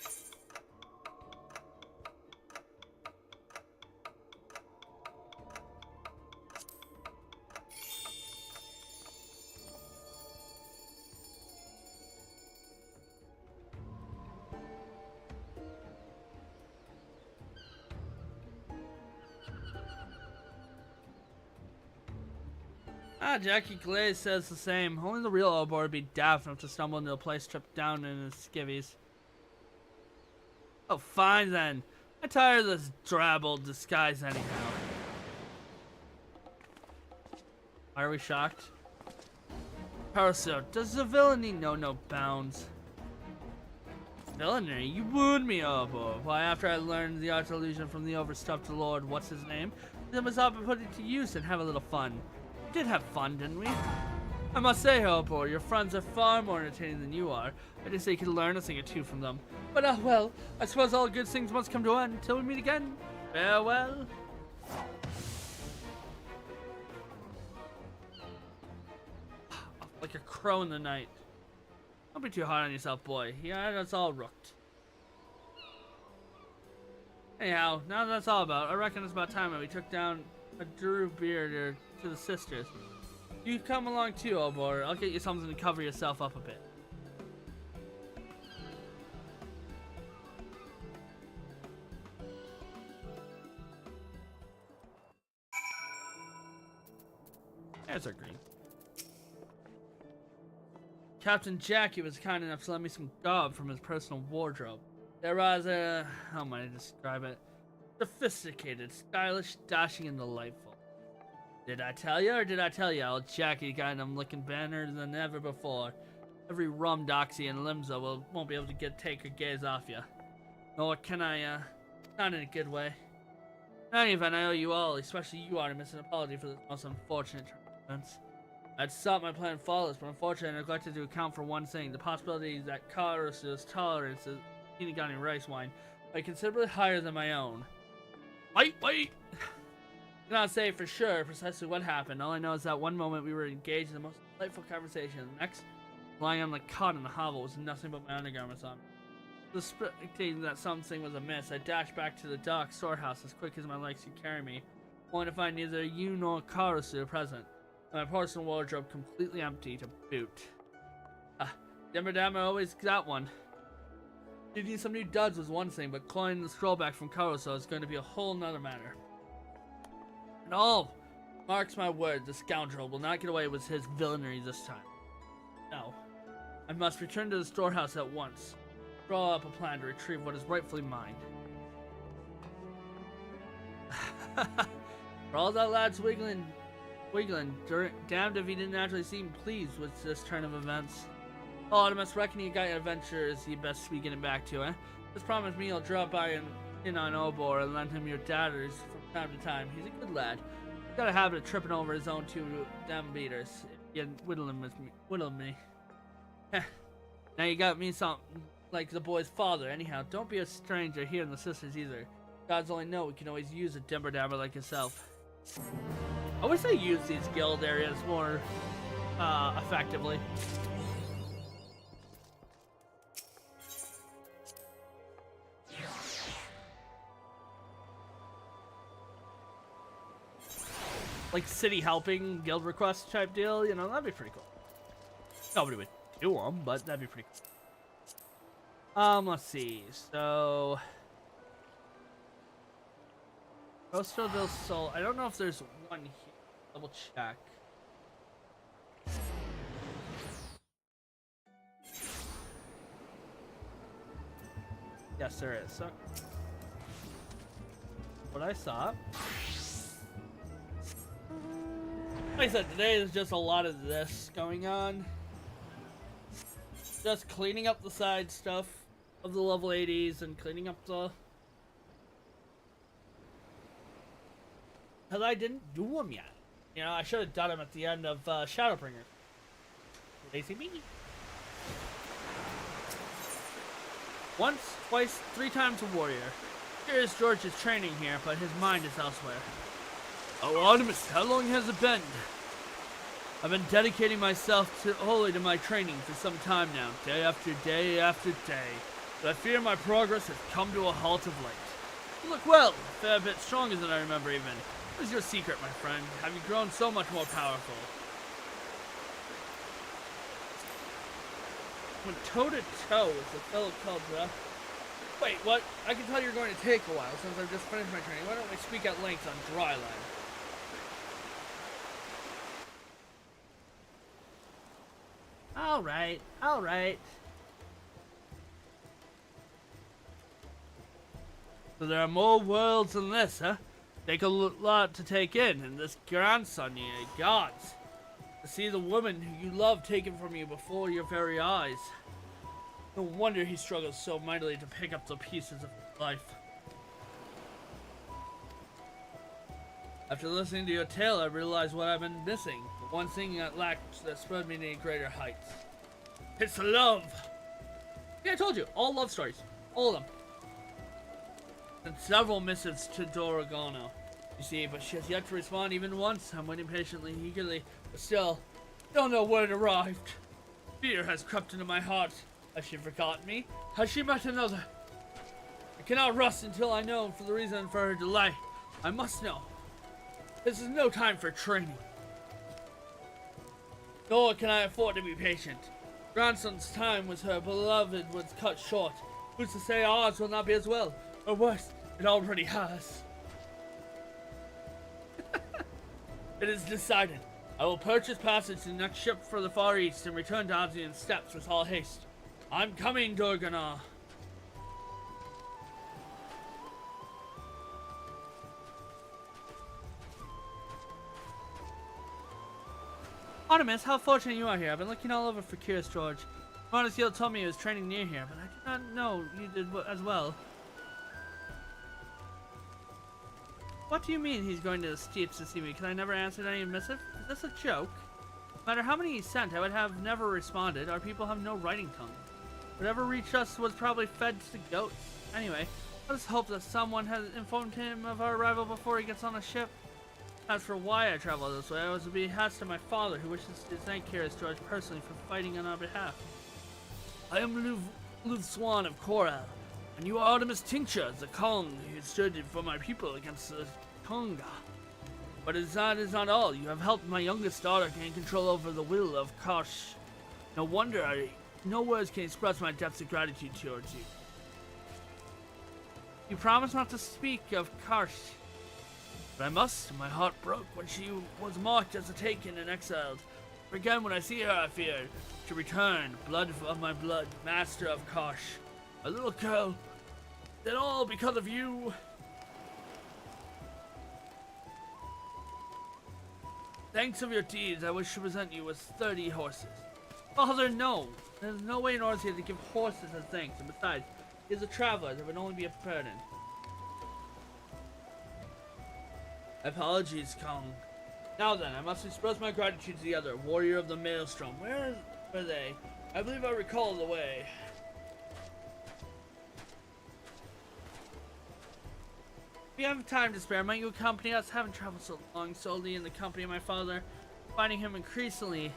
Jackie Glaze says the same. Only the real Obor would be daft enough to stumble into a place stripped down in his skivvies. Oh, fine then. I'm tired of this drab old disguise anyhow. Why are we shocked? Parasol, does the villainy know no bounds? Villainy? You wooed me, Obor. Why, after I learned the art illusion from the overstuffed lord, what's his name? Then was up and put it to use and have a little fun. We did have fun, didn't we? I must say, Obor, your friends are far more entertaining than you are. I just say you could learn a thing or two from them. But, well, I suppose all good things must come to an end until we meet again. Farewell. Like a crow in the night. Don't be too hard on yourself, boy. Yeah, that's all rooked. Anyhow, now that that's all about, I reckon it's about time that we took down a Drew beard to the sisters. You come along too, Obor. I'll get you something to cover yourself up a bit. There's our green. Captain Jackie was kind enough to lend me some gob from his personal wardrobe. There was a, how might I describe it? Sophisticated, stylish, dashing, and delightful. Did I tell you, or did I tell you, old Jackie got him looking better than ever before? Every rum doxy and limzo won't be able to take her gaze off you. Nor can I, not in a good way. In any event, I owe you all, especially you, Artemis, an apology for this most unfortunate turn of events. I'd stopped my plan flawless, but unfortunately I neglected to account for one thing, the possibility that Karusu's tolerance of Hinagani rice wine are considerably higher than my own. Wait! I cannot say for sure precisely what happened. All I know is that one moment we were engaged in the most delightful conversation, and the next, lying on the cot in the hovel, was nothing but my undergarments on. Suspecting that something was amiss, I dashed back to the dock storehouse as quick as my legs could carry me, only to find neither you nor Karusu present, and my personal wardrobe completely empty to boot. Dimmer always got one. Getting some new duds was one thing, but clawing the scroll back from Karusu is going to be a whole nother matter. And all, marks my word, the scoundrel will not get away with his villainy this time. No. I must return to the storehouse at once. Draw up a plan to retrieve what is rightfully mine. For all that lad's wiggling, damned if he didn't actually seem pleased with this turn of events. Oh, I must reckon you got your adventures you best be getting back to, eh? Just promise me you'll drop by in on Obor and lend him your daggers from time to time. He's a good lad. He's got a habit of tripping over his own two damn beaters. You whittle me. Now you got me something like the boy's father. Anyhow, don't be a stranger here in the sisters either. Gods only know we can always use a dimmer dabber like yourself. I wish they used these guild areas more effectively. Like city helping guild request type deal, you know, that'd be pretty cool. Nobody would do them, but that'd be pretty cool. Let's see. So, Coastal del Sol. I don't know if there's one here. Double check. Yes, there is. So, what I saw. Like I said, today is just a lot of this going on. Just cleaning up the side stuff of the level 80s and cleaning up the... Because I didn't do them yet. You know, I should have done them at the end of Shadowbringer. Lazy me. Once, twice, 3 times a warrior. Here's George's training here, but his mind is elsewhere. Oh, Artemis, how long has it been? I've been dedicating myself wholly to my training for some time now, day after day after day. But I fear my progress has come to a halt of late. You look well, a fair bit stronger than I remember even. What is your secret, my friend? Have you grown so much more powerful? Went toe-to-toe with a fellow Caldra. Wait, what? I can tell you're going to take a while since I've just finished my training. Why don't we speak at length on dry land? Alright, alright. So there are more worlds than this, huh? Take a lot to take in, and this grandson, ye gods. To see the woman who you love taken from you before your very eyes. No wonder he struggles so mightily to pick up the pieces of life. After listening to your tale, I realized what I've been missing. The one thing I lacked that spurred me to greater heights. It's love! Yeah, I told you, all love stories. All of them. And several missives to Doragano. You see, but she has yet to respond even once. I'm waiting patiently, eagerly, but still, don't know when it arrived. Fear has crept into my heart. Has she forgotten me? Has she met another? I cannot rest until I know for the reason for her delay. I must know. This is no time for training. Nor can I afford to be patient. Grandson's time with her beloved was cut short. Who's to say ours will not be as well? Or worse, it already has. It is decided. I will purchase passage to the next ship for the Far East and return to Obsidian Steppes with all haste. I'm coming, Dorgana. Artemis, how fortunate you are here. I've been looking all over for Curious George. Montesquieu told me he was training near here, but I did not know you did as well. What do you mean he's going to the Steeps to see me? Can I never answer any missive? Is this a joke? No matter how many he sent, I would have never responded. Our people have no writing tongue. Whatever reached us was probably fed to goats. Anyway, let us hope that someone has informed him of our arrival before he gets on a ship. As for why I travel this way, I was to be behest of my father, who wishes to thank Curious George personally for fighting on our behalf. I am Luv Swan of Coral, and you are Artemis Tincture, the Kong who stood for my people against the Tonga. But that is not all. You have helped my youngest daughter gain control over the will of Karsh. No wonder no words can express my depths of gratitude towards you. You promised not to speak of Karsh. But I must. My heart broke when she was marked as a taken and exiled. For again, when I see her, I fear to return, blood of my blood, master of Karsh. My little girl, then all because of you. Thanks of your deeds, I wish to present you with 30 horses. Father, no. There's no way in Orsia to give horses as thanks, and besides, he is a traveler, there would only be a burden. Apologies, Kong. Now then, I must express my gratitude to the other, warrior of the Maelstrom. Where were they? I believe I recall the way. If you have time to spare, might you accompany us? Haven't traveled so long solely in the company of my father, finding him increasingly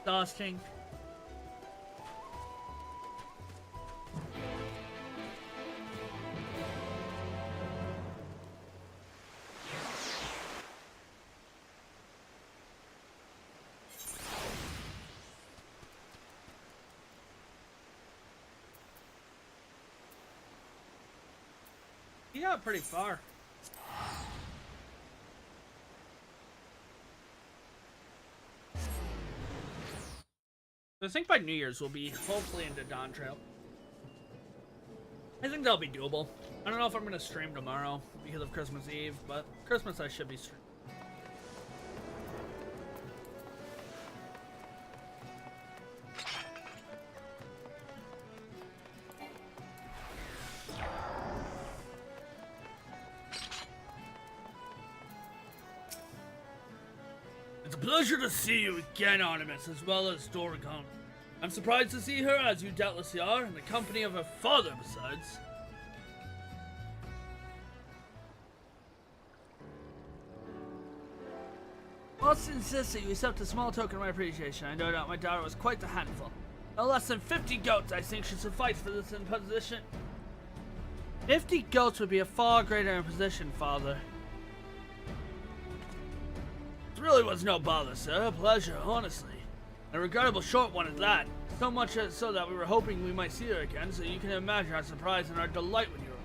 exhausting. He got pretty far. I think by New Year's we'll be hopefully into Dawn Trail. I think that'll be doable. I don't know if I'm going to stream tomorrow because of Christmas Eve, but Christmas I should be streaming. It's a pleasure to see you again, Artemis, as well as Doricon. I'm surprised to see her, as you doubtless are, in the company of her father, besides. must insist that you accept a small token of my appreciation. I no doubt my daughter was quite the handful. No less than 50 goats, I think, should suffice for this imposition. 50 goats would be a far greater imposition, Father. It really was no bother, sir. A pleasure, honestly. And a regrettable short one at that. So much so that we were hoping we might see her again, so you can imagine our surprise and our delight when you were.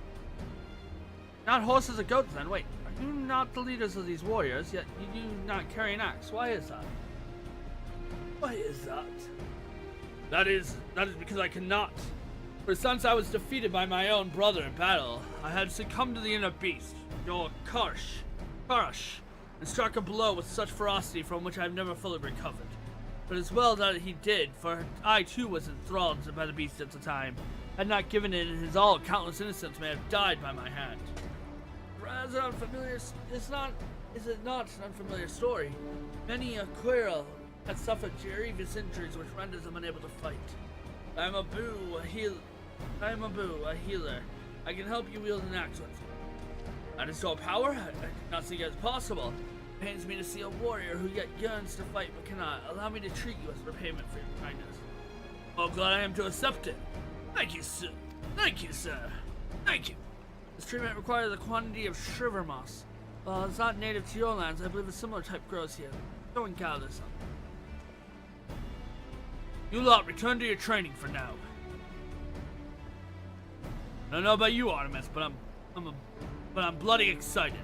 Not horses or goats, then. Wait, are you not the leaders of these warriors, yet you do not carry an axe? Why is that? Why is that? That is because I cannot. For since I was defeated by my own brother in battle, I had succumbed to the inner beast, your Karsh, and struck a blow with such ferocity from which I have never fully recovered. But it's well that he did, for I too was enthralled by the beast at the time. Had not given it his all, countless innocents may have died by my hand. Rather unfamiliar, is it not an unfamiliar story? Many a quarrel had suffered grievous injuries which renders them unable to fight. I am a healer. I can help you wield an axe with. That is your power? I did not think it as possible. It pains me to see a warrior who yet yearns to fight but cannot. Allow me to treat you as repayment for your kindness. Oh, glad I am to accept it. Thank you, sir. Thank you, sir. Thank you. This treatment requires a quantity of shiver moss. While it's not native to your lands, I believe a similar type grows here. Go and gather some. You lot return to your training for now. I don't know about you, Artemis, but I'm bloody excited.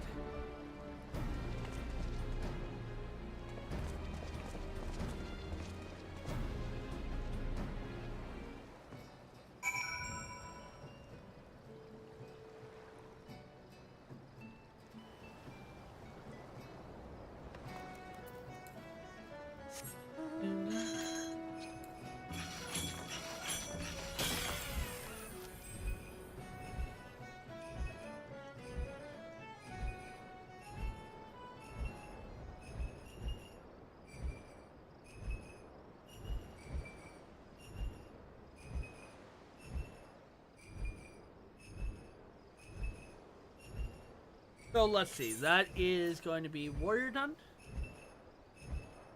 So let's see, that is going to be Warrior done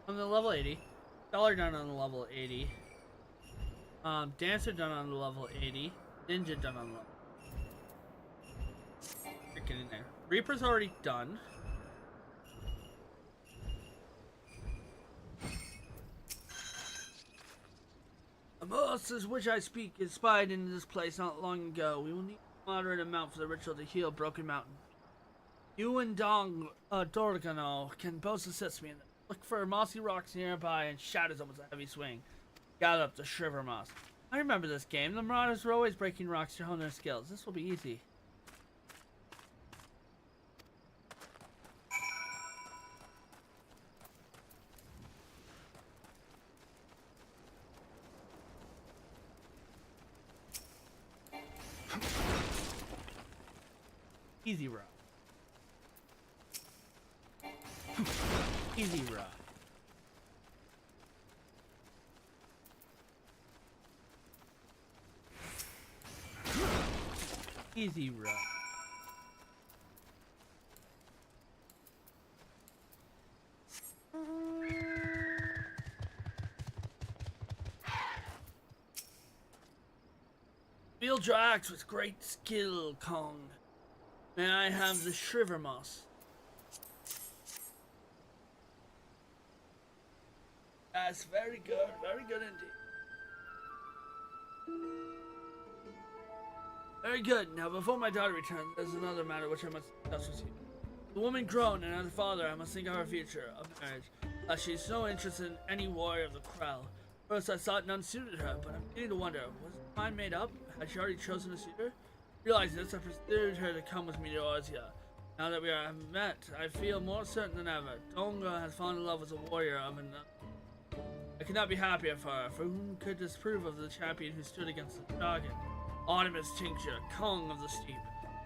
on the level 80, Scholar done on the level 80, Dancer done on the level 80, Ninja done on the level. Get in there. Reaper's already done. A monster which I speak is spied into this place not long ago. We will need a moderate amount for the ritual to heal Broken Mountain. You and Dorgano can both assist me in this. Look for mossy rocks nearby and shadows with a heavy swing. Gather up the shiver moss. I remember this game. The marauders were always breaking rocks to hone their skills. This will be easy. Easy rock. Easy rock. Easy rock. Wield your axe with great skill, Kong. May I have the shiver moss? That's very good indeed. Very good. Now, before my daughter returns, there's another matter which I must discuss with you. The woman grown and as a father, I must think of her future of marriage. She's no interested in any warrior of the Krell. First, I thought none suited her, but I'm beginning to wonder, was the mind made up? Had she already chosen a suitor? Realizing this, I persuaded her to come with me to Ozia. Now that we have met, I feel more certain than ever. Donga has fallen in love with a warrior of another. I could not be happier for her, for whom could disapprove of the champion who stood against the dragon? Artemis Tincture, Kong of the Steep.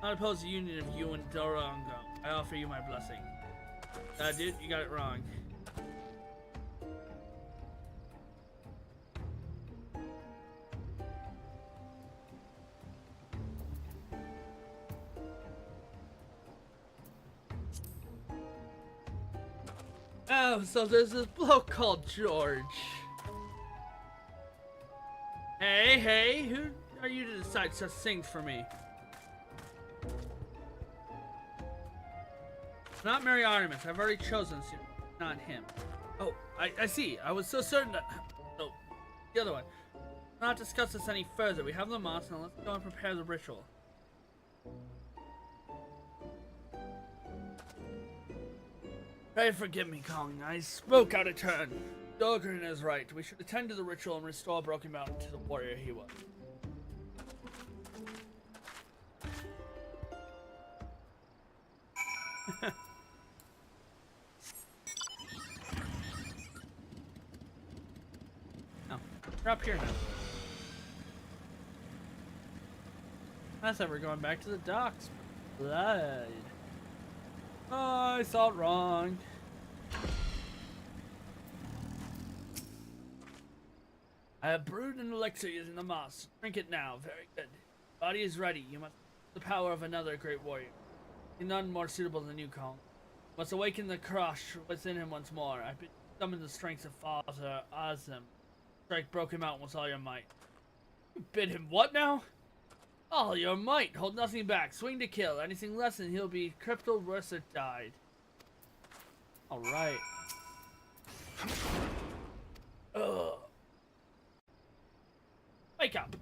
Not opposed to the union of you and Dorango. I offer you my blessing. Dude, you got it wrong. Oh, so there's this bloke called George. Hey, who are you to decide such things for me? Not Mary Artemis. I've already chosen you, not him. Oh, I see. I was so certain that... Oh, the other one. Let's not discuss this any further. We have the moss, now let's go and prepare the ritual. Pray forgive me, Kong. I spoke out of turn. Dogrin is right. We should attend to the ritual and restore Broken Mountain to the warrior he was. No, we're up here now. I thought we were going back to the docks. Blood. Oh, I saw it wrong. I have brewed an elixir using the moss. Drink it now. Very good. Body is ready. You must the power of another great warrior. None more suitable than you, Kong. Must awaken the crush within him once more. I bid you summon the strength of Father Azim. Strike Broken Mountain with all your might. You bid him what now? All your might. Hold nothing back. Swing to kill. Anything less than he'll be crippled, worse or died. Alright. Ugh. Wake up.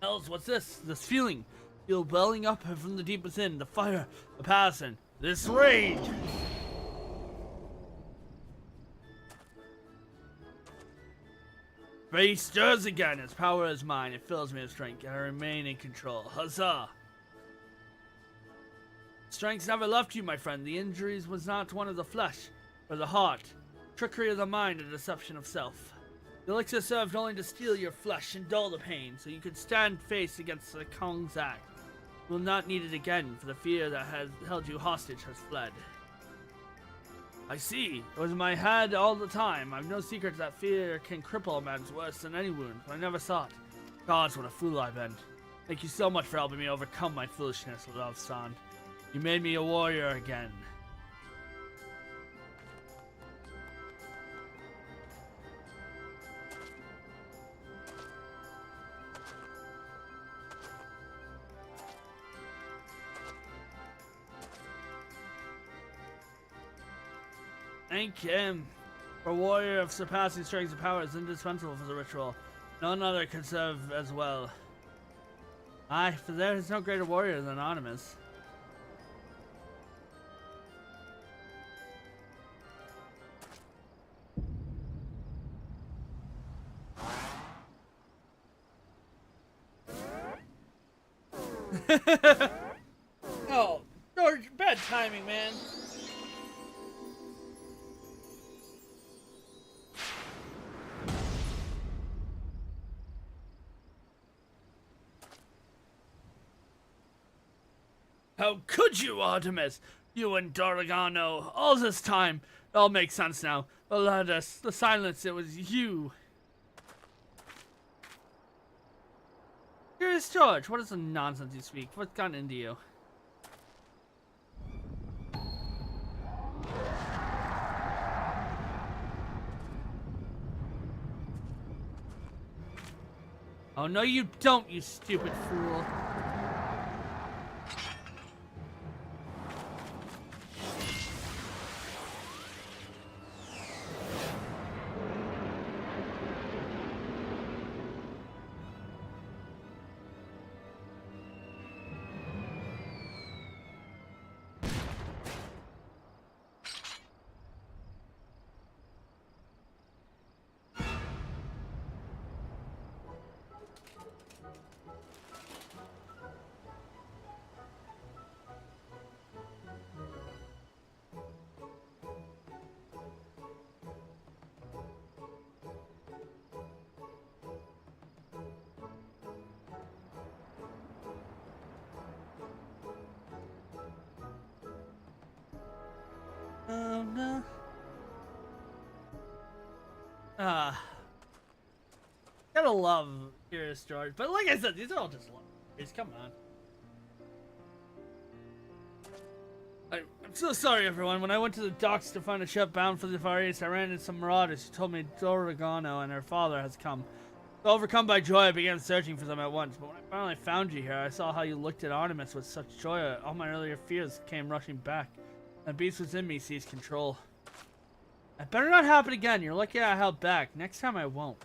Hells, what's this? This feeling. Feel welling up from the deep within. The fire, the passion, this rage. Faith stirs again. Its power is mine. It fills me with strength. I remain in control. Huzzah! Strength never left you, my friend. The injuries was not one of the flesh, or the heart. Trickery of the mind, a deception of self. The elixir served only to steal your flesh and dull the pain, so you could stand face against the Kong's act. You will not need it again, for the fear that has held you hostage has fled. I see. It was in my head all the time. I've no secret that fear can cripple a man's worse than any wound, but I never saw it. Gods, what a fool I've been. Thank you so much for helping me overcome my foolishness, Love San. You made me a warrior again. Thank him. For a warrior of surpassing strength and power is indispensable for the ritual. None other can serve as well. Aye, for there is no greater warrior than Artemis. Oh, George, bad timing, man. How could you, Artemis? You and Doragano, all this time. It all makes sense now. The lattice, the silence, it was you. Curious George, what is the nonsense you speak? What's gotten into you? Oh no you don't, you stupid fool. Oh no. gotta love Curious George. But like I said, these are all just love stories. Come on. I'm so sorry, everyone. When I went to the docks to find a ship bound for the Far East, I ran into some marauders who told me Doragano and her father has come. So overcome by joy, I began searching for them at once. But when I finally found you here, I saw how you looked at Artemis with such joy. All my earlier fears came rushing back. The beast within me seized control. It better not happen again. You're lucky I held back. Next time I won't.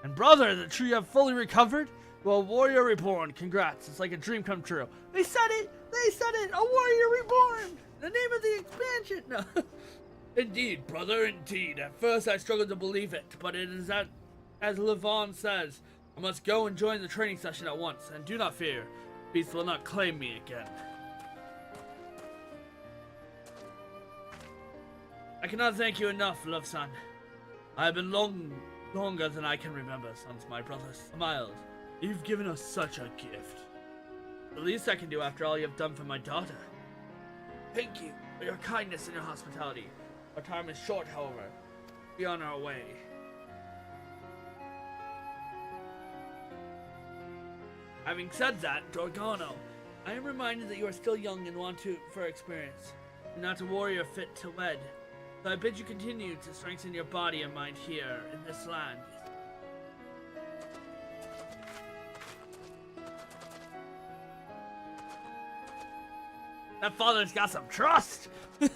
And brother, the tree have fully recovered? Well, warrior reborn. Congrats. It's like a dream come true. They said it! They said it! A warrior reborn! The name of the expansion! No. Indeed, brother, indeed. At first I struggled to believe it, but it is that, as Levon says, I must go and join the training session at once, and do not fear. Beast will not claim me again. I cannot thank you enough, love son. I have been longer than I can remember since my brother smiled. You've given us such a gift. The least I can do after all you have done for my daughter. Thank you for your kindness and your hospitality. Our time is short, however. Be on our way. Having said that, Dorgano, I am reminded that you are still young and want for experience. You're not a warrior fit to wed. So I bid you continue to strengthen your body and mind here in this land. That father's got some trust! Did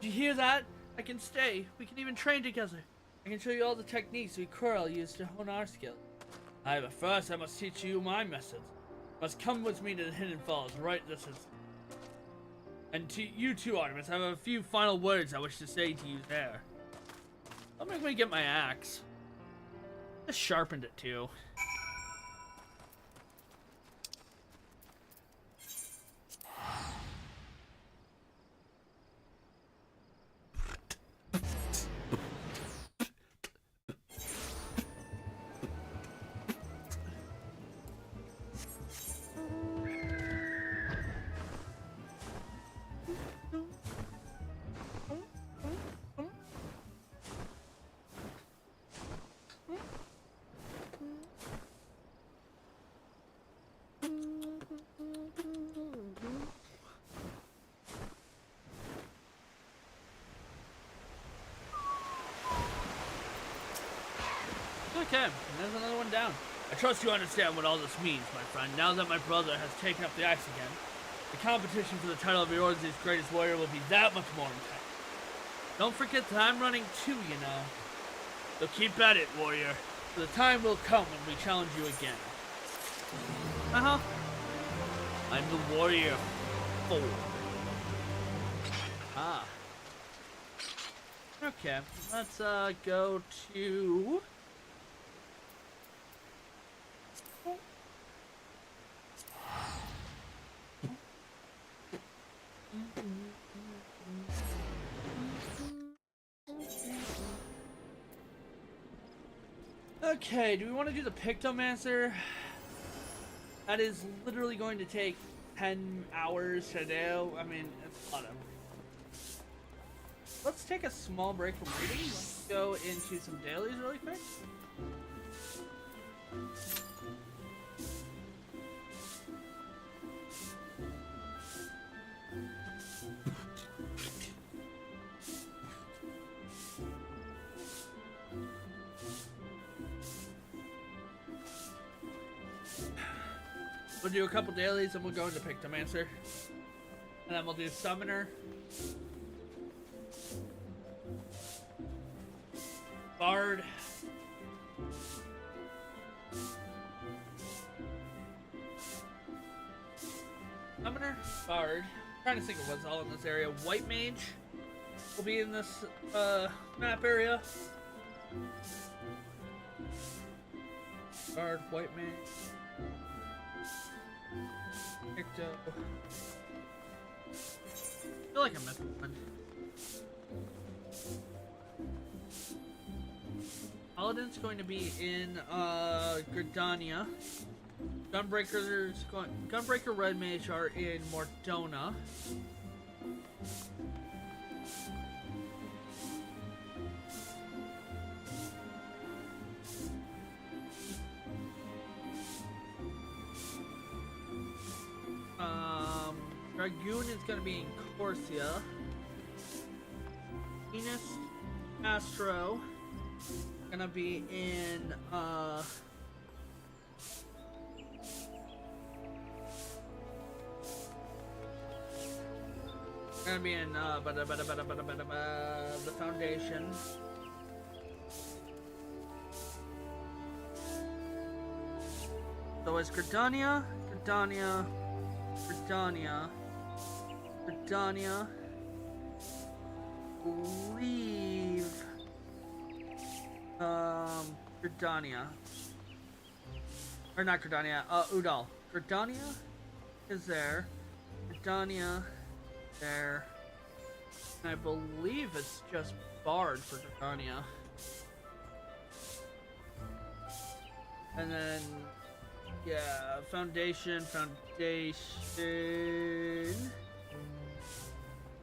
you hear that? I can stay. We can even train together. I can show you all the techniques we Quirrell use to hone our skill. But first I must teach you my methods. You must come with me to the Hidden Falls, right this is. And to you too, Artemis, I have a few final words I wish to say to you there. Don't make me get my axe. I sharpened it too. Okay, there's another one down. I trust you understand what all this means, my friend. Now that my brother has taken up the axe again, the competition for the title of Eorze's greatest warrior will be that much more intense. Don't forget that I'm running too, you know. So keep at it, warrior. For the time will come when we challenge you again. Uh-huh. I'm the warrior 4. Ah. Okay, let's go to... Okay, do we want to do the Pictomancer? That is literally going to take 10 hours to do. I mean, it's a lot of... Let's take a small break from reading. Let's go into some dailies really quick. We'll do a couple dailies and we'll go into Pictomancer. And then we'll do Summoner. Bard. Summoner. Bard. I'm trying to think of what's all in this area. White Mage will be in this map area. Bard, White Mage. Picto. I feel like I'm missing one. Paladin's going to be in Gridania. Gunbreaker Red Mage are in Mordona. Dragoon is gonna be in Corsia. Venus Astro gonna be in the Foundation. So it's Gridania, leave Gridania. Or not Gridania, Udal. Gridania is there. Gridania there. And I believe it's just Bard for Gridania. And then yeah, Foundation.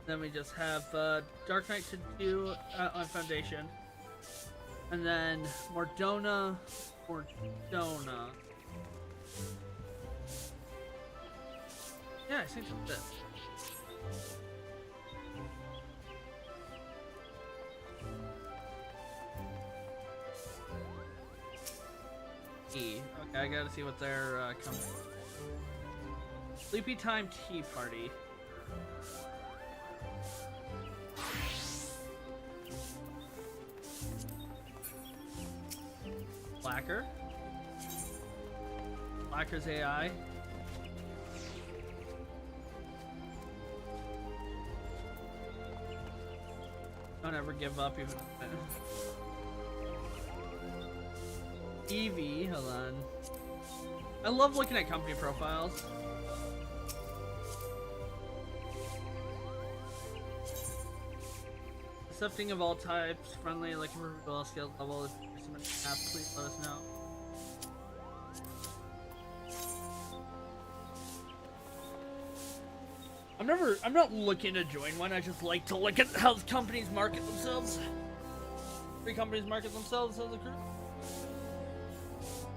Then we just have Dark Knight to do on Foundation. And then Mordona. Yeah, I think that's it. Okay, I gotta see what they're coming. Sleepy Time Tea Party. Blacker's AI. Don't ever give up even. Evie, hold on. I love looking at company profiles. Accepting of all types, friendly, looking for below skill level. If you're someone half, please let us know. I'm not looking to join one, I just like to look at how companies market themselves. Three companies market themselves as a group.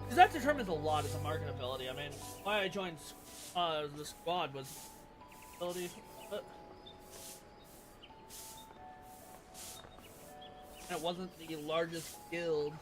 Because that determines a lot as a marketability. I mean, why I joined the squad was ability, but it wasn't the largest guild.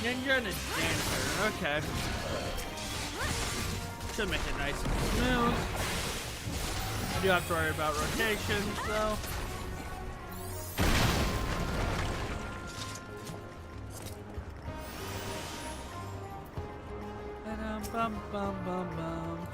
Ninja and a dancer. Okay. Should make it nice and smooth. I do have to worry about rotations, though. Bum bum bum bum.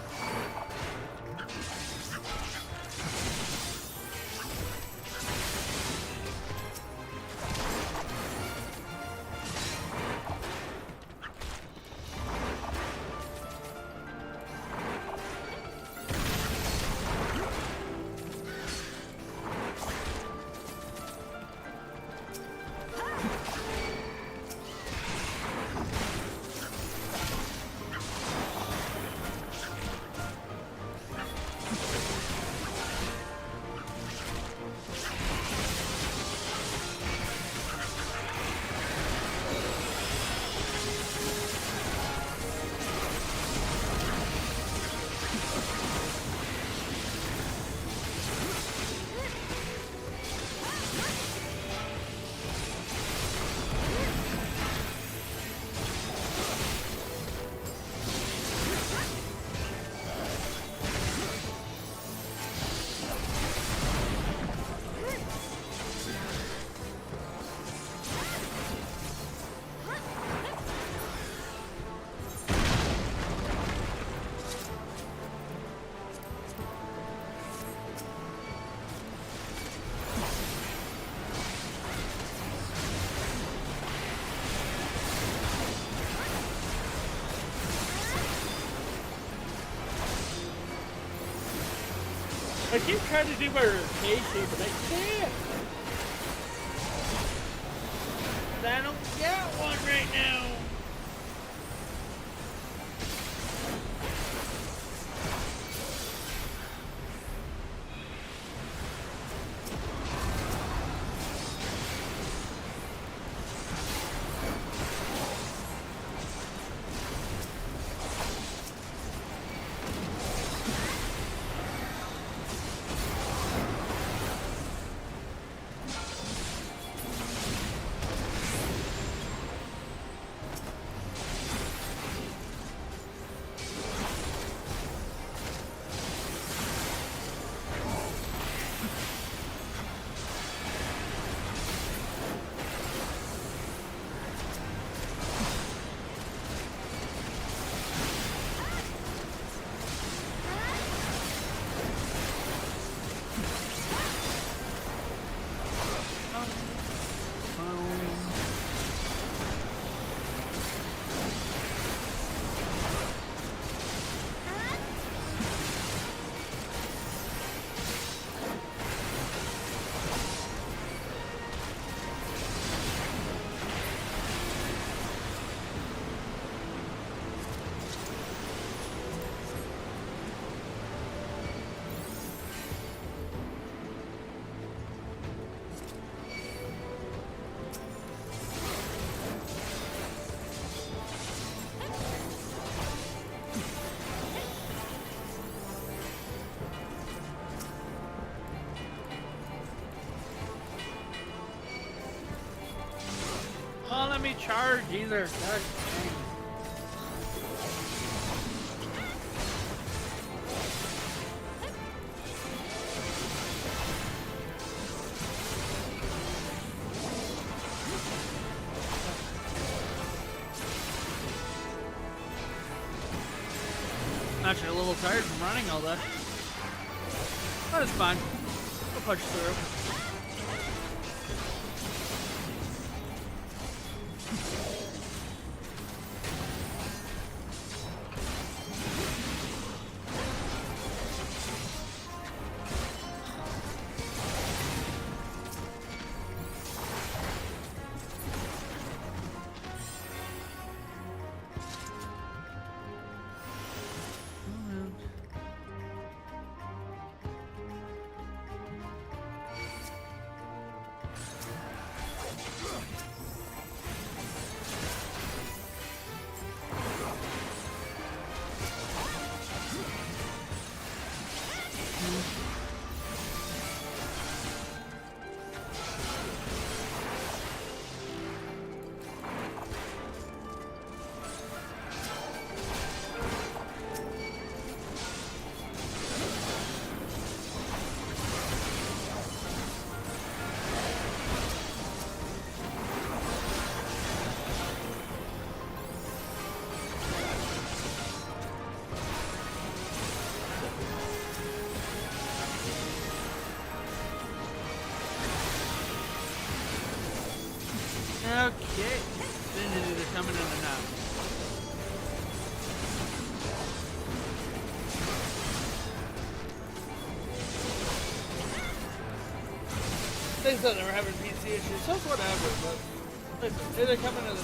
I keep trying to do my rotation, but I can't. But I don't get one right now. Oh, let me charge either. God dang. I'm actually a little tired from running all day. But it's fine. We'll push through. Okay. Then they're coming in and out. They said they were having PC issues, so whatever, but they're coming in and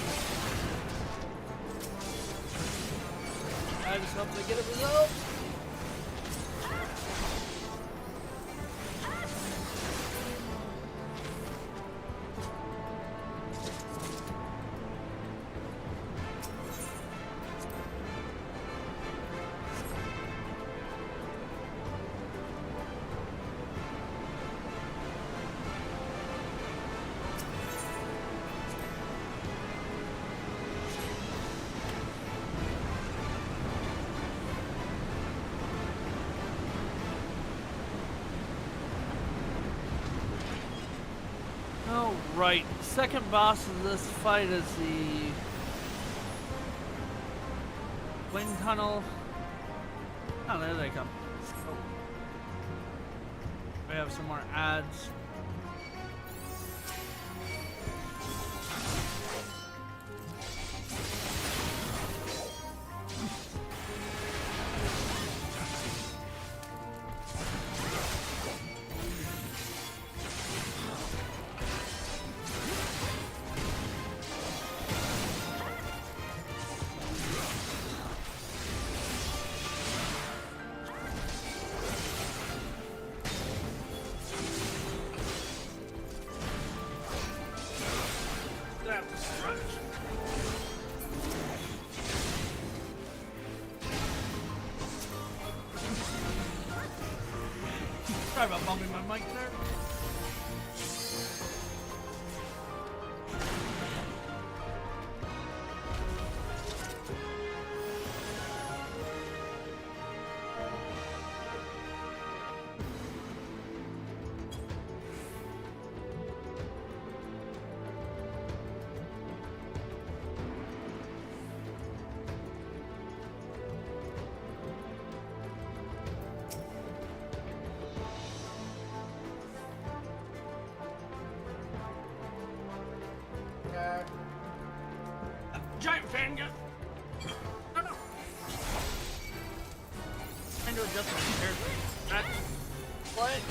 I just hope they get it resolved. Oh, right. Second boss of this fight is the wind tunnel. Oh, there they come. Oh. We have some more ads. Sorry about bumping my mic there. Giant fan gun. No, no. Trying to adjust my character. That's what?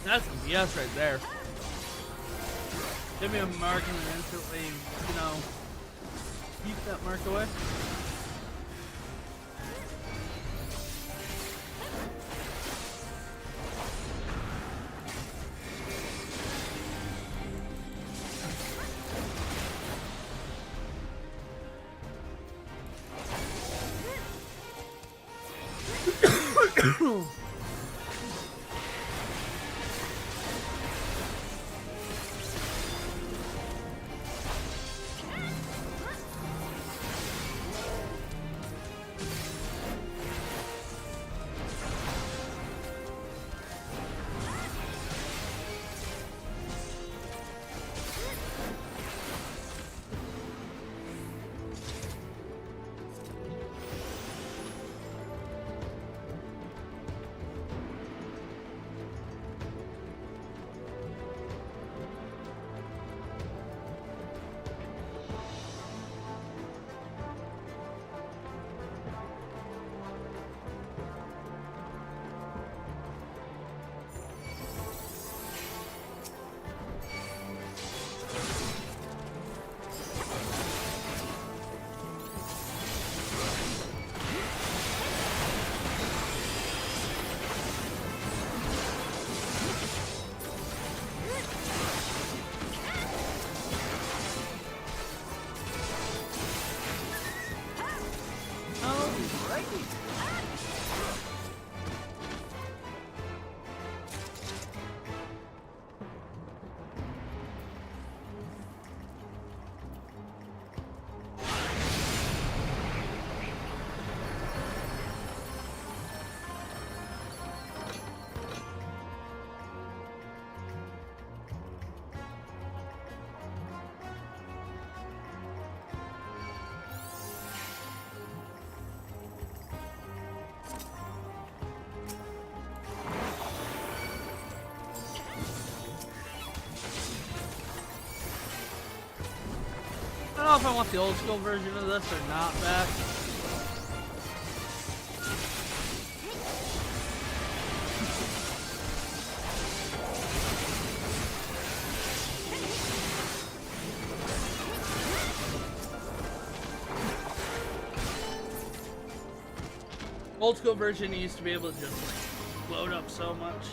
That's some BS right there. Give me a mark and then instantly, you know, keep that mark away. I don't know if I want the old school version of this or not back. Old school version you used to be able to just like load up so much.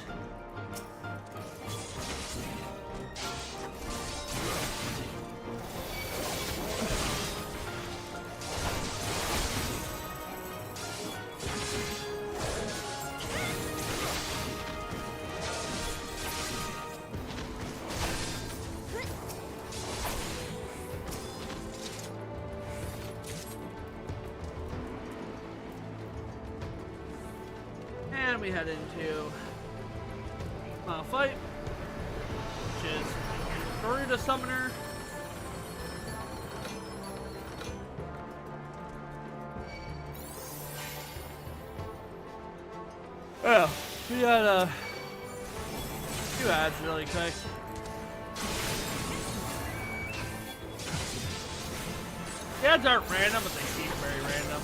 And we head into final fight, which is the summoner. Well, we got a few ads really quick. The ads aren't random, but they seem very random.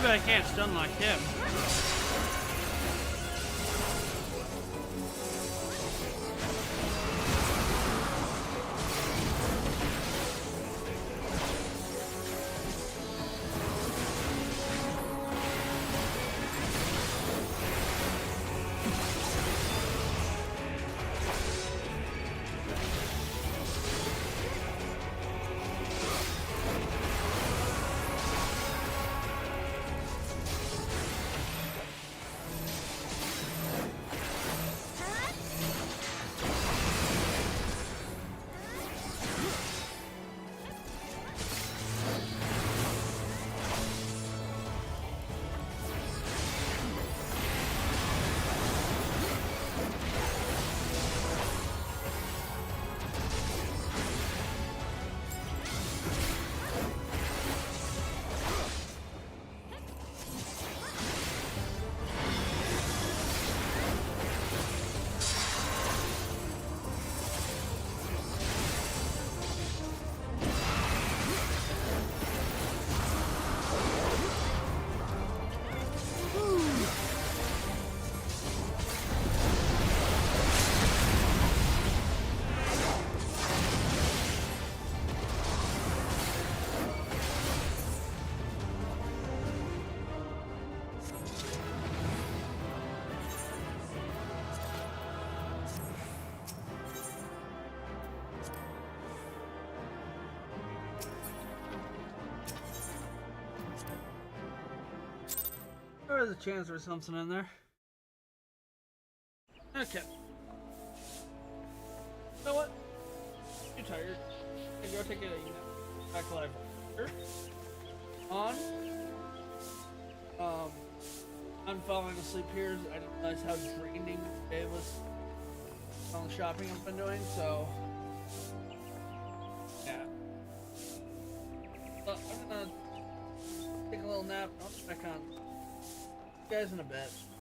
But I can't stun like him. There's a chance there's something in there. Okay. You know what? You're tired. I go take a nap. Back alive. Sure. On. I'm falling asleep here. I didn't realize how draining the day was on the shopping I've been doing, so yeah. But I'm gonna take a little nap. I'll be back on. You guys in a bit.